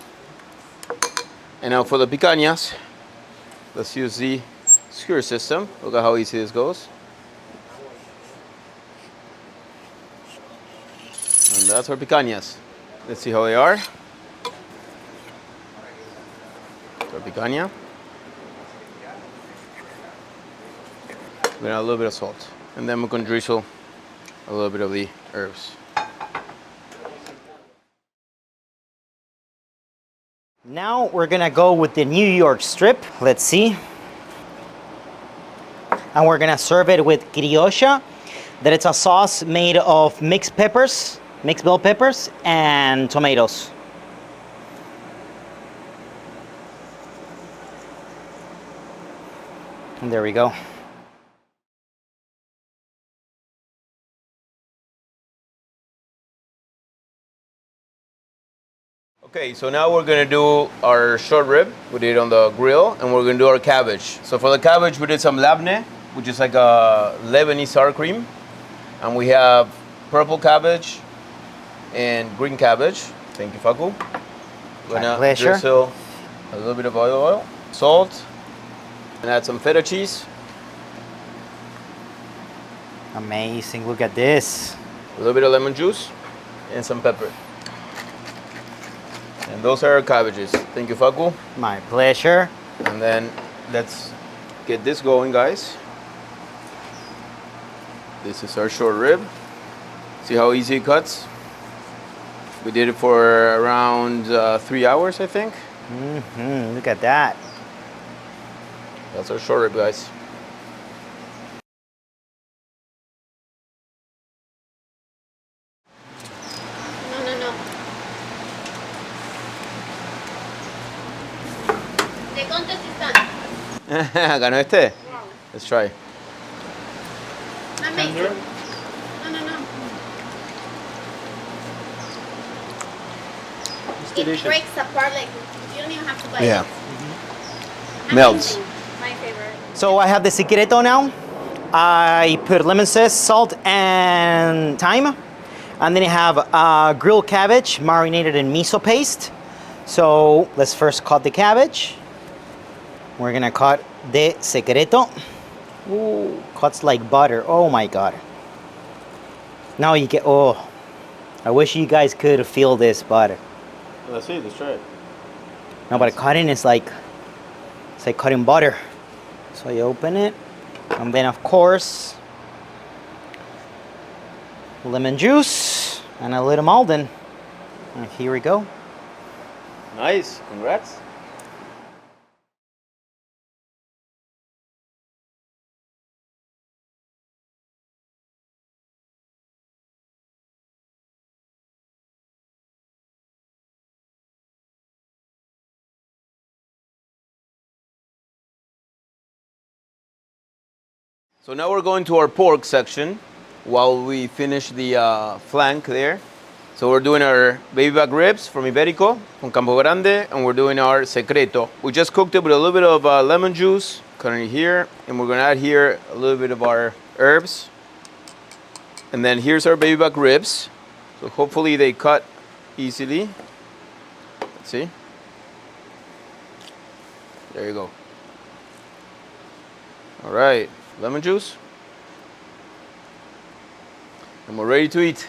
And now for the picanhas, let's use the skewer system. Look at how easy this goes. And that's our picanhas. Let's see how they are. Our picanha. We're gonna add a little bit of salt. And then we're gonna drizzle a little bit of the herbs.
Now we're gonna go with the New York strip. Let's see. And we're gonna serve it with criolla. That it's a sauce made of mixed peppers, mixed bell peppers, and tomatoes. And there we go.
Okay, so now we're gonna do our short rib. We did it on the grill, and we're gonna do our cabbage. So for the cabbage, we did some labneh, which is like a Lebanese sour cream. And we have purple cabbage and green cabbage. Thank you, Facu. We're gonna
pleasure.
drizzle a little bit of olive oil, salt, and add some feta cheese.
Amazing, look at this.
A little bit of lemon juice, and some pepper. And those are our cabbages. Thank you, Facu.
My pleasure.
And then let's get this going, guys. This is our short rib. See how easy it cuts? We did it for around 3 hours, I think.
Look at that.
That's our short rib, guys.
No. The contest is done.
¿Ganó este?
Wow.
Let's try.
Amazing.
Tender.
No.
It's
It
delicious.
breaks apart like you don't even have to bite
Yeah.
it.
Melts.
Amazing. My favorite.
So I have the secreto now. I put lemon zest, salt, and thyme. And then I have grilled cabbage marinated in miso paste. So let's first cut the cabbage. We're gonna cut the secreto. Ooh, cuts like butter. Oh my God. Now you get, oh, I wish you guys could feel this butter.
Let's see, let's try it.
No, but cutting is like, it's like cutting butter. So you open it, and then of course, lemon juice and a little Malden. And here we go.
Nice, congrats. So now we're going to our pork section while we finish the flank there. So we're doing our baby back ribs from Iberico, from Campo Grande, and we're doing our secreto. We just cooked it with a little bit of lemon juice, cutting it here, and we're gonna add here a little bit of our herbs. And then here's our baby back ribs. So hopefully they cut easily. Let's see. There you go. All right. Lemon juice, and we're ready to eat.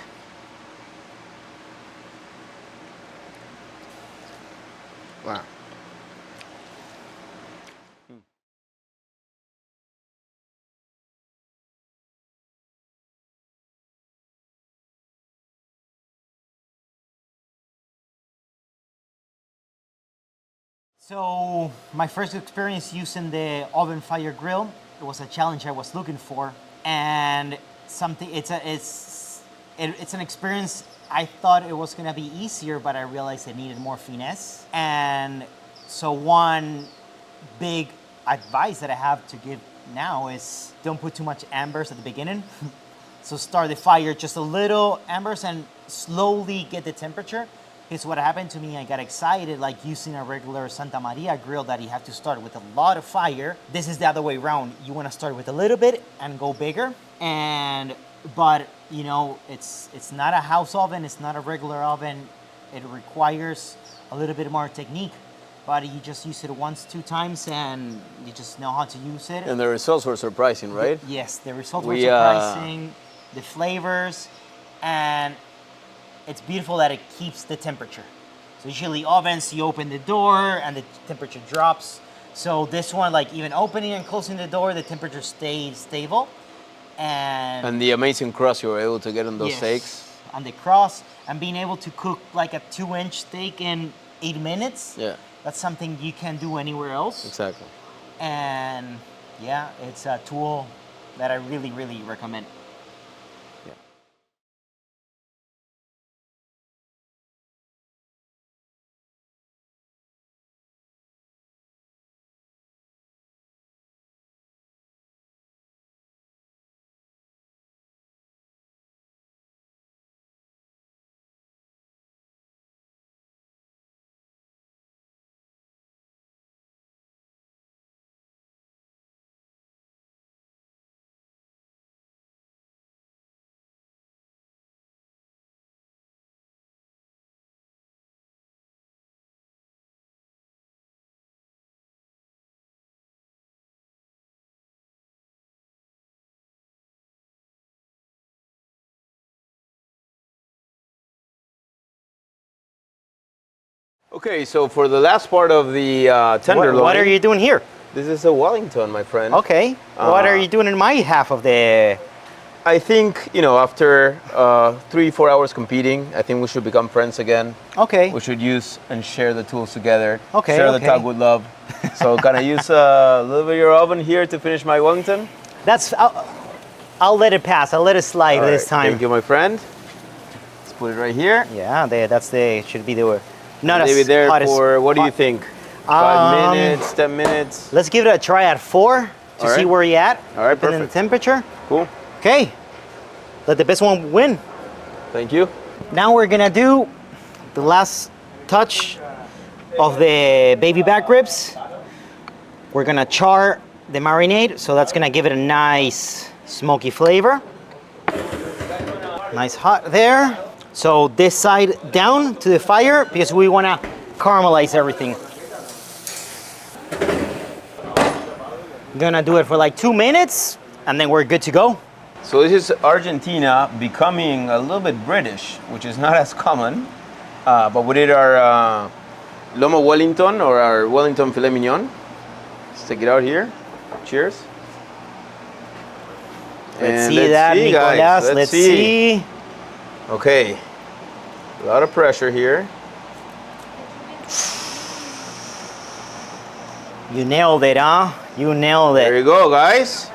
Wow.
So my first experience using the oven fire grill, it was a challenge I was looking for, and something. It's an experience. I thought it was gonna be easier, but I realized it needed more finesse. And so one big advice that I have to give now is don't put too much embers at the beginning. So start the fire just a little embers and slowly get the temperature It's what happened to me. I got excited, like using a regular Santa Maria grill that you have to start with a lot of fire. This is the other way around. You want to start with a little bit and go bigger. But you know, it's not a house oven. It's not a regular oven. It requires a little bit more technique. But you just use it once, 2 times, and you just know how to use it.
And the results were surprising, right?
Yes, the results were surprising. The flavors, and it's beautiful that it keeps the temperature. So usually ovens, you open the door and the temperature drops. So this one, like even opening and closing the door, the temperature stays stable. And
the amazing crust you were able to get on those steaks.
And the crust, and being able to cook like a 2-inch steak in 8 minutes.
Yeah.
That's something you can't do anywhere else.
Exactly.
And yeah, it's a tool that I really, really recommend.
Okay, so for the last part of the tenderloin.
What are you doing here?
This is a Wellington, my friend.
Okay. What are you doing in my half of the...
I think, you know, after 3-4 hours competing, I think we should become friends again.
Okay.
We should use and share the tools together.
Okay,
Share the tag with love. So can I use a little bit of your oven here to finish my Wellington?
That's... I'll let it pass. I'll let it slide
All
this
right,
time.
Thank you, my friend. Let's put it right here.
Yeah, should be the... Not
Leave it there
hot as
for, what do you
hot.
think? 5 minutes, 10 minutes?
Let's give it a try at 4 to see where you're at.
All right,
depending on
perfect.
the temperature.
Cool.
Okay. Let the best one win.
Thank you.
Now we're gonna do the last touch of the baby back ribs. We're gonna char the marinade, so that's gonna give it a nice smoky flavor. Nice hot there. So this side down to the fire because we wanna caramelize everything. Gonna do it for like 2 minutes and then we're good to go.
So this is Argentina becoming a little bit British, which is not as common. But we did our Lomo Wellington, or our Wellington filet mignon. Let's take it out here. Cheers.
Let's see that, Nicolas.
Guys.
Let's see.
Okay. A lot of pressure here.
You nailed it, huh? You nailed
There
it.
you go, guys.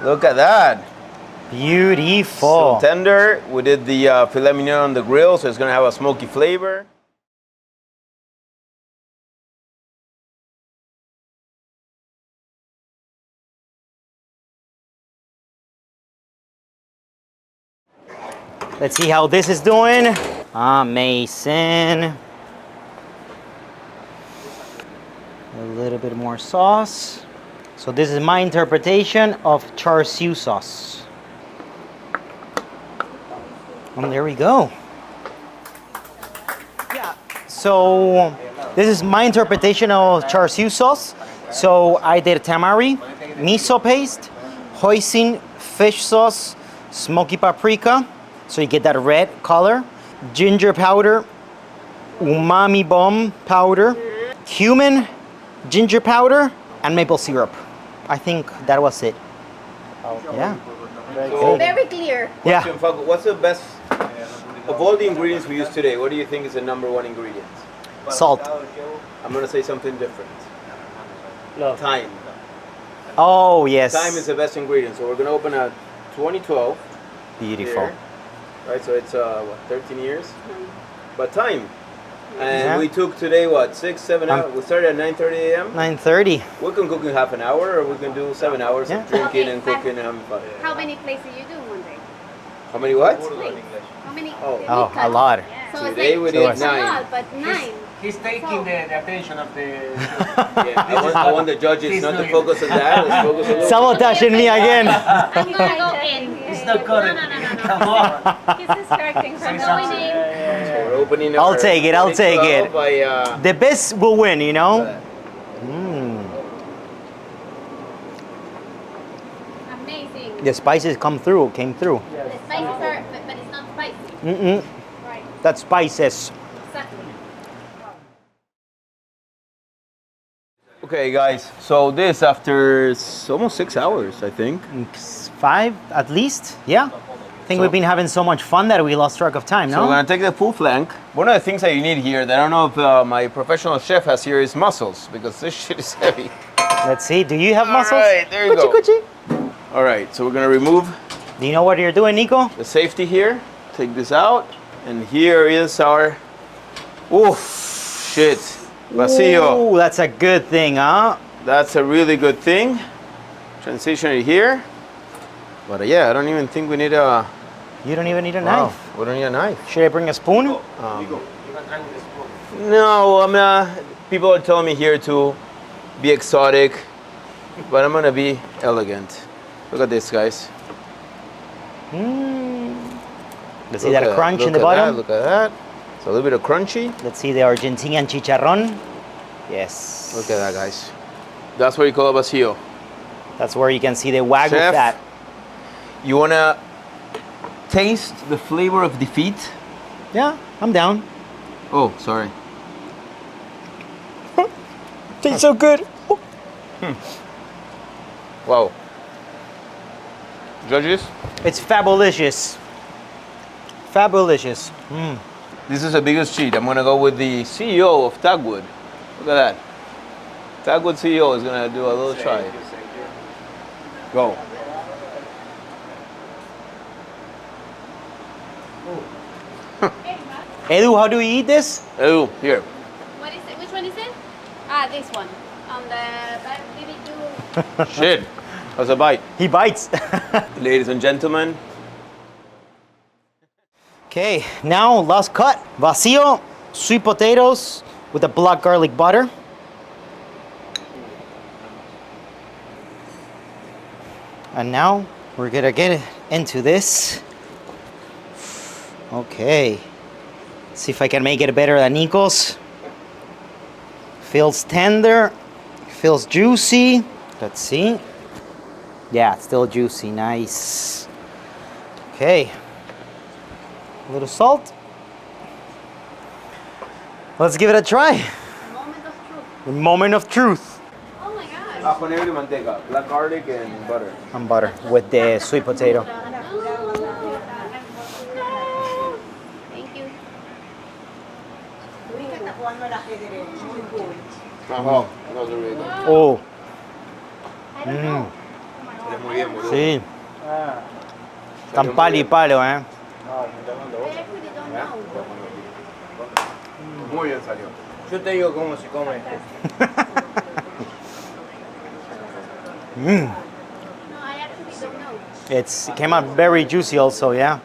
Look at that.
Beautiful.
So tender. We did the filet mignon on the grill, so it's gonna have a smoky flavor.
Let's see how this is doing. Amazing. A little bit more sauce. So this is my interpretation of char siu sauce. And there we go. Yeah, so this is my interpretation of char siu sauce. So I did tamari, miso paste, hoisin fish sauce, smoky paprika, so you get that red color, ginger powder, umami bomb powder, cumin, ginger powder, and maple syrup. I think that was it. Yeah.
Very clear.
Yeah.
Question, Facu, what's the best, of all the ingredients we use today, what do you think is the #1 ingredient?
Salt.
I'm gonna say something different.
Love.
Thyme.
Oh, yes.
Thyme is the best ingredient. So we're gonna open a 2012.
Beautiful.
Here. Right, so it's what, 13 years? But thyme. And
Yeah.
we took today what, 6-7 hours? We started at 9:30 a.m.
9:30.
We can cook in half an hour, or we can do 7 hours
Yeah.
of drinking
Okay,
and
but-
cooking and having fun.
How many plates do you do one day?
How many what?
Plates. How many?
Oh.
meat
Oh, a
cuts?
lot.
Yeah. So it's
Today we
like,
did
it's a
9.
lot, but 9.
He's taking the attention of the.
Yeah, I want the judges not to focus on that. Let's focus on
Sabotaging me again.
I'm gonna go in.
It's not cutting.
No.
Come on.
He's distracting from going in.
We're opening
I'll
our
take it, I'll take it.
2012 by,
The best will win, you know?
Amazing.
The spices came through.
The spices are, but it's not spicy.
Mm-mm.
Right.
That's spices.
Exactly.
Okay, guys. So this after almost 6 hours, I think.
5 at least, yeah. I think we've been having so much fun that we lost track of time,
So
no?
we're gonna take the full flank. One of the things that you need here that I don't know if my professional chef has here is mussels, because this shit is heavy.
Let's see, do you have mussels?
All right, there you go.
Kuchi.
All right, so we're gonna remove
Do you know what you're doing, Nico?
the safety here. Take this out, and here is our, shit, vacío.
Ooh, that's a good thing, huh?
That's a really good thing. Transition it here. But yeah, I don't even think we need a.
You don't even need a
Wow,
knife.
we don't need a knife.
Should I bring a spoon?
No, I'm not. People are telling me here to be exotic, but I'm gonna be elegant. Look at this, guys.
Let's see that crunch in the bottom.
Look at that. It's a little bit of crunchy.
Let's see the Argentine chicharrón. Yes.
Look at that, guys. That's what you call a vacío.
That's where you can see the Wagyu
Chef.
fat.
You wanna taste the flavor of defeat?
Yeah, I'm down.
Oh, sorry.
Tastes so good.
Wow. Judges,
It's fabulous. Fabulous.
this is the biggest cheat. I'm gonna go with the CEO of Tagwood. Look at that. Tagwood CEO is gonna do a little try. Go.
Edu, how do we eat this?
Oh, here.
What is it? Which one is it? Ah, this one. On the back, maybe 2.
Shit. That's a bite.
He bites.
Ladies and gentlemen,
Okay, now last cut. Vacío, sweet potatoes with the black garlic butter. And now we're gonna get into this. Okay. See if I can make it better than Nico's. Feels tender, feels juicy. Let's see. Yeah, it's still juicy, nice. Okay. A little salt. Let's give it a try.
Moment of truth.
The moment of truth.
Oh my gosh.
ajo negro y manteca, black garlic and butter.
And butter with the sweet potato.
Thank you.
Oh, those are really good.
Oh,
I don't know.
Muy bien, muy bien.
sí. Tan palo y palo, eh.
I actually don't know.
Muy bien salió. Yo te digo cómo se come.
No, I actually don't know.
It came out very juicy also, yeah.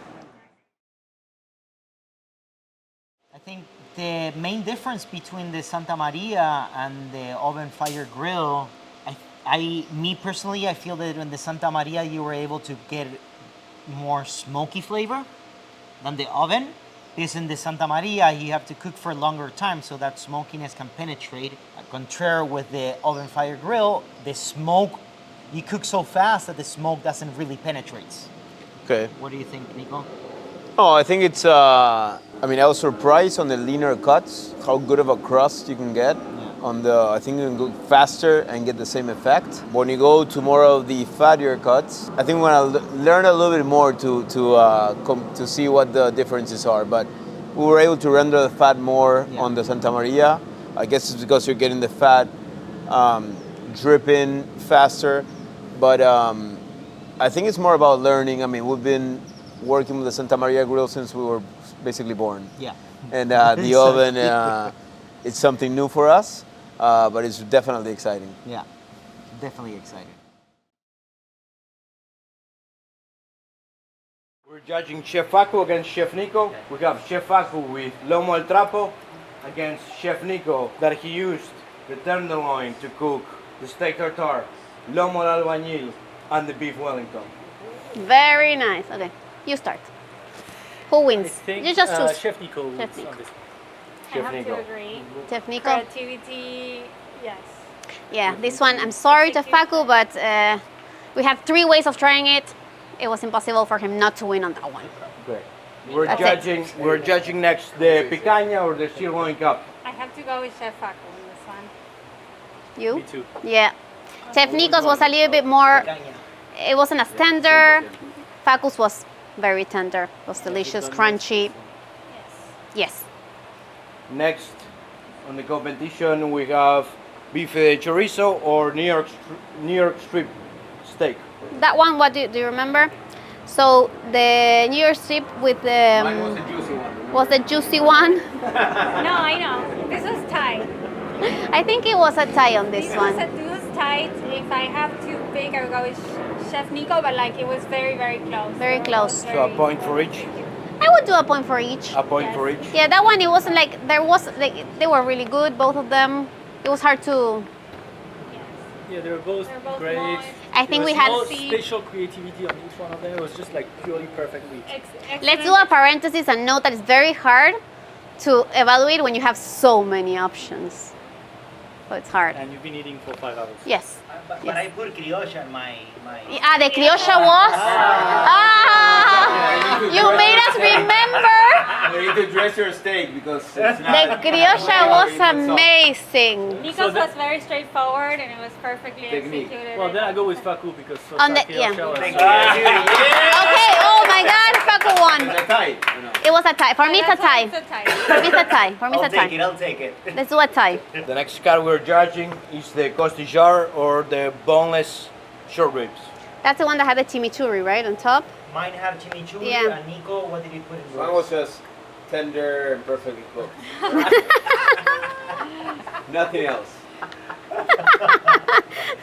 I think the main difference between the Santa Maria and the oven fire grill, me personally, I feel that in the Santa Maria you were able to get more smoky flavor than the oven. Because in the Santa Maria you have to cook for a longer time so that smokiness can penetrate. Contrary with the oven fire grill, the smoke, you cook so fast that the smoke doesn't really penetrate.
Okay.
What do you think, Nico?
Oh, I think it's, I was surprised on the leaner cuts, how good of a crust you can get. On the, I think you can go faster and get the same effect. When you go to more of the fattier cuts, I think we're gonna learn a little bit more to see what the differences are. But we were able to render the fat more on the Santa Maria. I guess it's because you're getting the fat dripping faster. But I think it's more about learning. I mean, we've been working with the Santa Maria grill since we were basically born.
Yeah.
And the oven, it's something new for us, but it's definitely exciting.
Yeah, definitely excited.
We're judging Chef Facu against Chef Nico. We have Chef Facu with lomo al trapo against Chef Nico that he used the tenderloin to cook the steak tartare, lomo al albañil, and the beef Wellington.
Very nice. Okay, you start. Who wins? You just choose.
Chef Nico wins
Chef Nico.
on this.
I
Chef
have
Nico.
to agree.
Chef Nico.
Creativity, yes.
Yeah, this one, I'm sorry to Facu, but we had 3 ways of trying it. It was impossible for him not to win on that one.
Okay. We're
That's
judging. We're judging next the picanha or the sirloin cup.
I have to go with Chef Facu on this one.
You?
Me too.
Yeah. Chef Nico's was a little bit more, it wasn't as tender. Facu's was very tender. It was delicious, crunchy.
Yes.
Yes.
Next on the competition we have beef de chorizo or New York strip steak.
That one, what do you remember? So the New York strip with the
juicy one.
was the juicy one.
No, I know. This was tight.
I think it was a tie on this one.
This was tight. If I have to pick, I would go with Chef Nico, but like it was very, very close.
Very close.
So a point for each.
I would do a point for each.
A point for each.
Yeah, that one, it wasn't like, there was, like, they were really good, both of them. It was hard to,
Yeah, they were both
both
great.
moist.
I think
There
we
was
had,
no special creativity on each one of them. It was just like purely perfectly.
let's do a parenthesis and note that it's very hard to evaluate when you have so many options. So it's hard.
And you've been eating for 5 hours.
Yes.
But I put criolla in my.
Ah, the criolla was? You made us remember.
You need to dress your steak because it's
The
not.
criolla was amazing.
Nico's was very straightforward and it was perfectly
Technique.
executed.
Well, then I go with Facu because
On the-
Sasaki
yeah.
Oshia was-
Okay, oh my God, Facu won.
It's a tie. You know.
It was a tie. For me, it's a
That's why
tie.
it's a tie.
For me, it's a tie. For me, it's a tie.
I'll take it.
Let's do a tie.
The next cut we're judging is the costillar or the boneless short ribs.
That's the one that had the chimichurri, right, on top?
Mine have chimichurri.
Yeah.
And Nico, what did you put in yours?
Mine was just tender and perfectly cooked. Nothing else.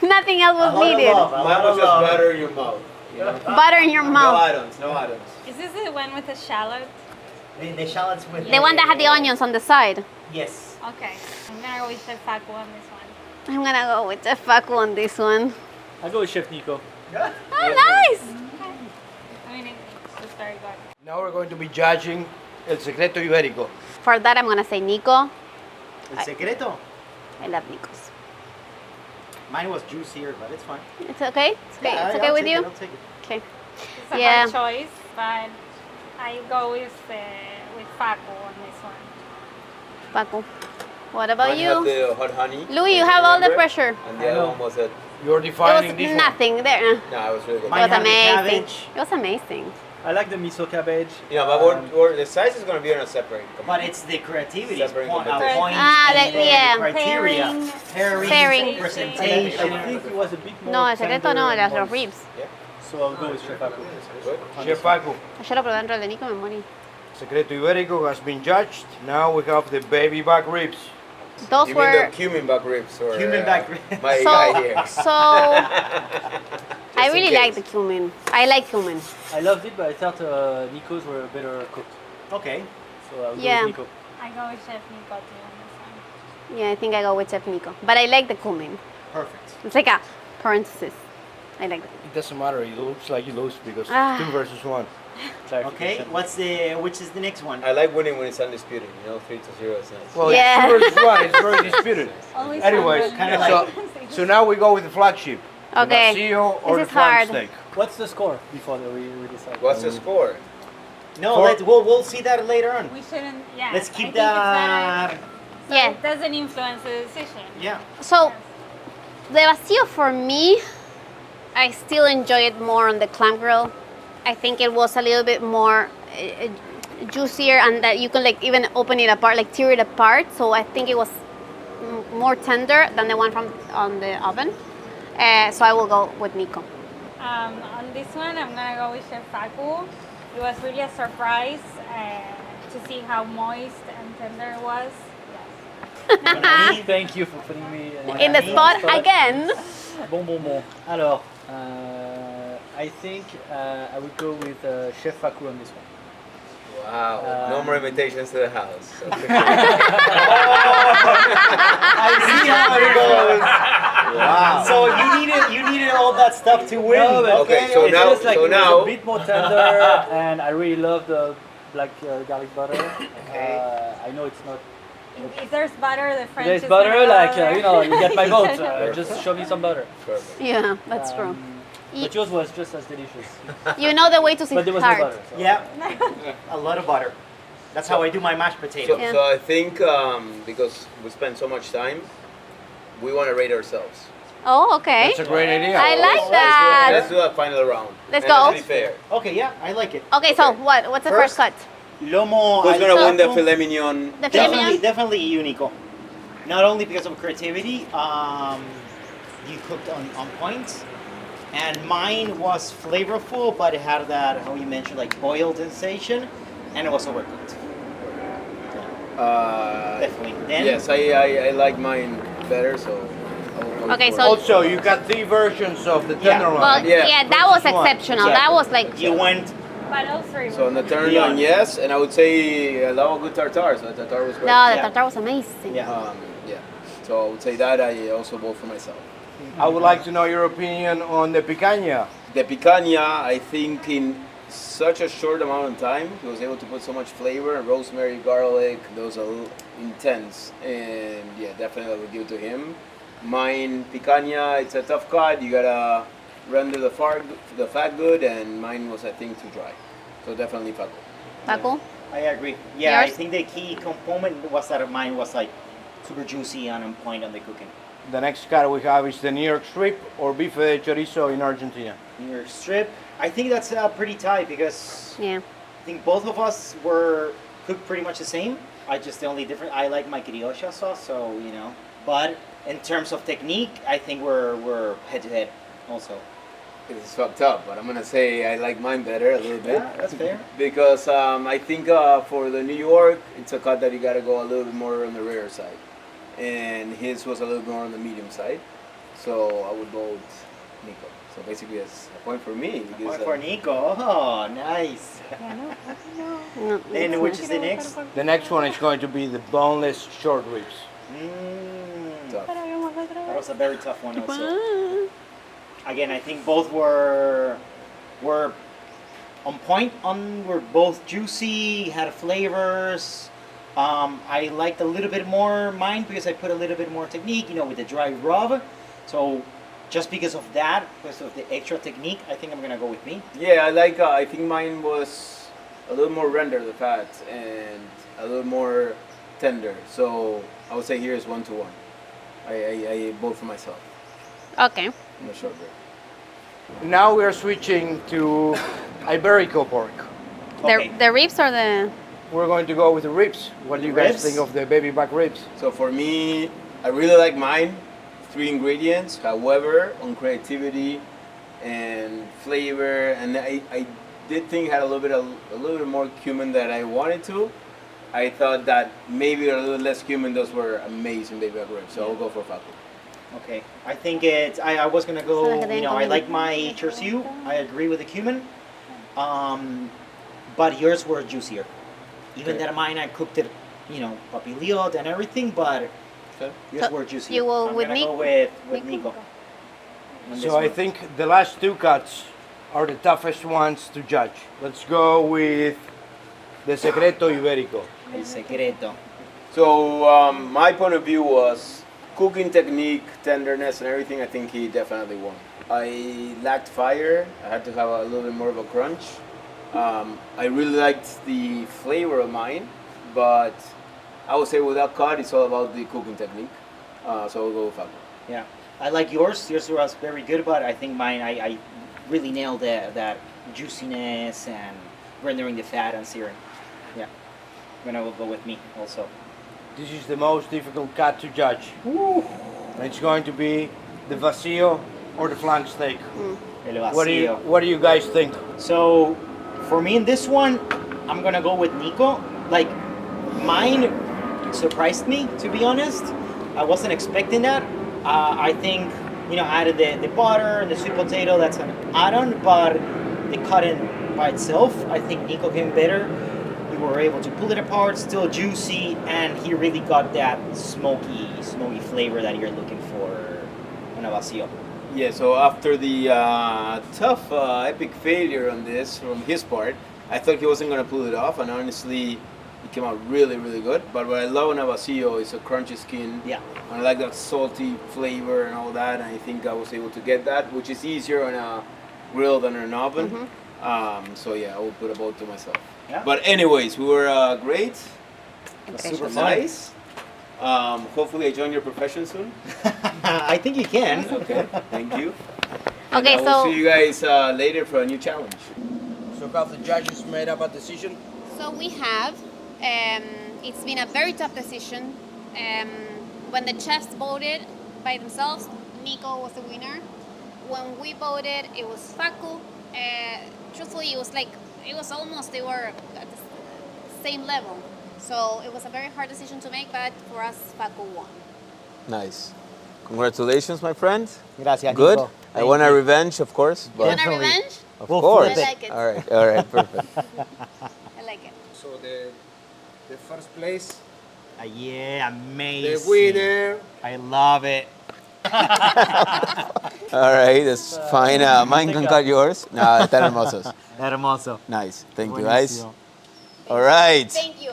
Nothing else was needed.
Mine was just butter in your mouth. You know?
Butter in your
No
mouth.
items. No items.
Is this the one with the shallot?
The shallots with
The one that had the onions on the side.
Yes.
Okay. I'm gonna go with Chef Facu on this one.
I'm gonna go with the Facu on this one.
I go with Chef Nico.
Oh, nice!
I mean, it's just very good.
Now we're going to be judging El Secreto Ibérico.
For that, I'm gonna say Nico.
El secreto.
I love Nico's.
Mine was juicier, but it's fine.
It's okay? It's okay,
Yeah,
it's
I'll
okay with
take
you?
it, I'll take it.
Okay.
It's a
Yeah.
hard choice, but I go with Facu on this one.
Facu. What about
Mine had
you?
the hot honey.
Louis, you have all the
Remember?
pressure.
And the other one was it.
You're
It
defining
was
this
nothing there.
No, it was really good.
It
Mine
was
had the
amazing.
cabbage.
It was amazing.
I like the miso cabbage.
Yeah, but the size is going to be on a separate.
But it's the creativity.
Separate
Point,
competition.
point
Ah,
and
the- yeah.
criteria.
Pairing.
Pairing.
Presentation.
I think it was a bit more.
No, el secreto no,
tender
las
and
los
moist.
ribs.
So I'll go with Chef Facu.
Good.
one. Chef Facu.
Ayer lo probé dentro del de Nico y me morí.
Secreto Ibérico has been judged. Now we have the baby back ribs.
Those
You mean
were
the cumin back ribs or
Cumin back ribs.
my
so
guy here?
so. I
in
really
case.
like the cumin. I like cumin.
I loved it, but I thought Nico's were better cooked.
Okay.
So I'll go
Yeah.
with Nico.
I go with Chef Nico too on this one.
Yeah, I think I go with Chef Nico. But I like the cumin.
Perfect.
It's like a parenthesis. I like it.
It doesn't matter. It looks like you lose because
Ah.
2 versus 1.
Okay.
Clarification.
Which is the next one?
I like winning when it's undisputed. You know, 3-0 is nice.
Well,
Yeah.
it's 2 versus 1. It's very disputed.
Always
Anyways,
fun
kinda
when-
so now we go with the flagship.
Okay.
The vacío or
This
the
is
flank
hard.
steak.
What's the score before we decide?
What's the score?
No,
For-
we'll see that later on.
We shouldn't, yeah.
Let's
I
keep
think it's
that.
better so
Yeah.
it doesn't influence the decision.
Yeah.
So the vacío for me, I still enjoy it more on the clam grill. I think it was a little bit more juicier and that you can like even open it apart, like tear it apart. So I think it was more tender than the one from on the oven. So I will go with Nico.
On this one, I'm gonna go with Chef Facu. It was really a surprise to see how moist and tender it was. Yes.
Thank you for putting me
In the spot again.
Bon. Alors, I think I would go with Chef Facu on this one.
Wow. No more invitations to the house.
I see how it goes.
Wow.
So you needed all that stuff to win.
No, but
Okay, so
it's
now-
just like
so
it was
now-
a bit more tender, and I really love the black garlic butter. I know it's not.
If there's butter, the French
There's
is
butter,
gonna go
like
there.
you get my vote. Just show me some butter.
Perfect.
Yeah, that's true.
But yours was just as delicious.
You know the way to
But there was no
start.
butter. So.
Yeah, a lot of butter. That's how I do my mashed
So,
potato.
Yeah.
so I think because we spend so much time, we want to rate ourselves.
Oh, okay.
That's a great idea.
I like
Let's
that.
do a final round.
Let's
And
go.
Let's be fair.
Okay, yeah, I like it.
Okay, so what's the first
First-
cut?
Lomo.
Who's gonna
al
win the
taco.
filet mignon?
The filet
Definitely,
mignon?
definitely you, Nico. Not only because of creativity, you cooked on point, and mine was flavorful, but it had that, how you mentioned, like boiled sensation, and it was overcooked. Definitely. Then
Yes, I like mine better, so. I will go
Okay,
for
so-
it.
Also, you got 3 versions of the
Yeah.
tenderloin.
Well,
Yeah.
yeah, that was
Versus one.
exceptional.
Yeah.
That was like
you went.
But all three.
So on the tenderloin,
Beyond.
yes, and I would say I love a good tartare. So the tartare was great.
no, the
Yeah.
tartare was amazing.
Yeah.
Yeah. So I would say that I also vote for myself.
I would like to know your opinion on the picanha.
The picanha, I think in such a short amount of time, he was able to put so much flavor and rosemary, garlic. Those are intense, and yeah, definitely I would give it to him. Mine picanha, it's a tough cut. You gotta render the fat good, and mine was I think too dry. So definitely Facu.
Paco?
I agree. Yeah, I
Yours?
think the key component was that mine was like super juicy and on point on the cooking.
The next cut we have is the New York strip or bife de chorizo in Argentina.
New York strip. I think that's pretty tight because
Yeah.
I think both of us were cooked pretty much the same. The only different. I like my criolla sauce, so you know. But in terms of technique, I think we're head to head also.
It's fucked up, but I'm gonna say I like mine better a little bit.
Yeah, that's fair.
Because I think for the New York, it's a cut that you gotta go a little bit more on the rare side, and his was a little more on the medium side. So I would vote Nico. So basically, it's a point for me. Because,
Point for Nico. Oh, nice.
No,
Then
it's
which
not.
is the next?
The next one is going to be the boneless short ribs.
tough.
That was a very tough one also. Again, I think both were on point. Were both juicy, had flavors. I liked a little bit more mine because I put a little bit more technique, with the dry rub. So just because of that, because of the extra technique, I think I'm gonna go with me.
Yeah, I like. I think mine was a little more render the fat and a little more tender. So I would say here is 1-1. I vote for myself
Okay.
in the short rib.
Now we are switching to Iberico pork.
Okay.
The ribs or the.
We're going to go with the ribs. What do you guys
Ribs?
think of the baby back ribs?
So for me, I really like mine. 3 ingredients. However, on creativity and flavor, and I did think it had a little bit more cumin than I wanted to. I thought that maybe a little less cumin. Those were amazing baby back ribs. So I'll go for Facu.
Okay. I think I was gonna go. I like my chorizo. I agree with the cumin. But yours were juicier. Even
Okay.
that mine, I cooked it, papilliot and everything, but
Okay.
yours
So
were juicier.
you will
I'm
with
gonna
Nico?
go with Nico. on this
So I
one.
think the last 2 cuts are the toughest ones to judge. Let's go with the Secreto Iberico.
El secreto.
So my point of view was cooking technique, tenderness, and everything. I think he definitely won. I lacked fire. I had to have a little bit more of a crunch. I really liked the flavor of mine, but I would say with that cut, it's all about the cooking technique. So I'll go with Facu.
Yeah. I like yours. Yours was very good, but I think mine, I really nailed that juiciness and rendering the fat and searing. Yeah. Will go with me also.
This is the most difficult cut to judge. And it's going to be the vacío or the flank steak.
El
What
vacío.
do you guys think?
So, for me in this one, I'm gonna go with Nico. Like, mine surprised me, to be honest. I wasn't expecting that. I think added the butter and the sweet potato. That's an add-on, but the cutting by itself, I think Nico came better. We were able to pull it apart, still juicy, and he really got that smoky flavor that you're looking for on a vacío.
Yeah, so after the tough, epic failure on this from his part, I thought he wasn't going to pull it off, and honestly, it came out really, really good. But what I love in a vacío is a crunchy skin.
Yeah.
And I like that salty flavor and all that, and I think I was able to get that, which is easier on a grill than in an oven. So yeah, I will put a vote to myself.
Yeah.
But anyways, we were great.
Super fun.
Nice. Hopefully I join your profession soon.
I think you can.
Okay, thank you.
Okay,
And I will see you guys later for a new challenge.
So have the judges made up a decision?
So we have, it's been a very tough decision. When the chefs voted by themselves, Nico was the winner. When we voted, it was Facu. Truthfully, it was almost, they were at the same level. So it was a very hard decision to make, but for us, Facu won.
Nice. Congratulations, my friend.
Gracias,
Good.
Nico.
I want a revenge, of course. But
Want a
Definitely.
revenge?
of
We'll
course.
flip
it. I like it.
All right, perfect.
I like it.
So the first place,
Yeah, amazing.
the winner.
I love it.
All right, that's fine. Mine can cut yours. No, está hermosos.
Hermoso.
Nice. Thank you, guys.
Buenísimo.
All right.
Thank you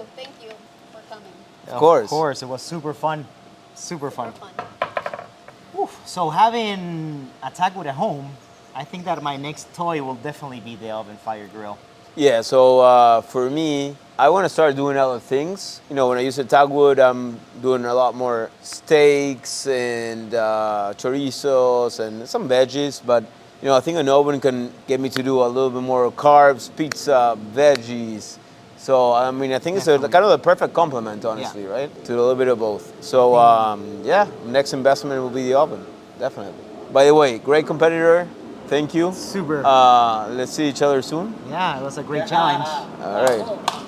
for coming.
Of course.
Of course, it was super fun. Super fun.
For fun.
Oof. So having a tagwood at home, I think that my next toy will definitely be the oven fire grill.
Yeah, so for me, I want to start doing other things. When I use a tagwood, I'm doing a lot more steaks and chorizos and some veggies, but I think an oven can get me to do a little bit more carbs, pizza, veggies. So, I think it's kind of the perfect complement, honestly, right? To a little bit of both. So, yeah, next investment will be the oven, definitely. By the way, great competitor. Thank you.
Super.
Let's see each other soon.
Yeah, it was a great challenge.
All right.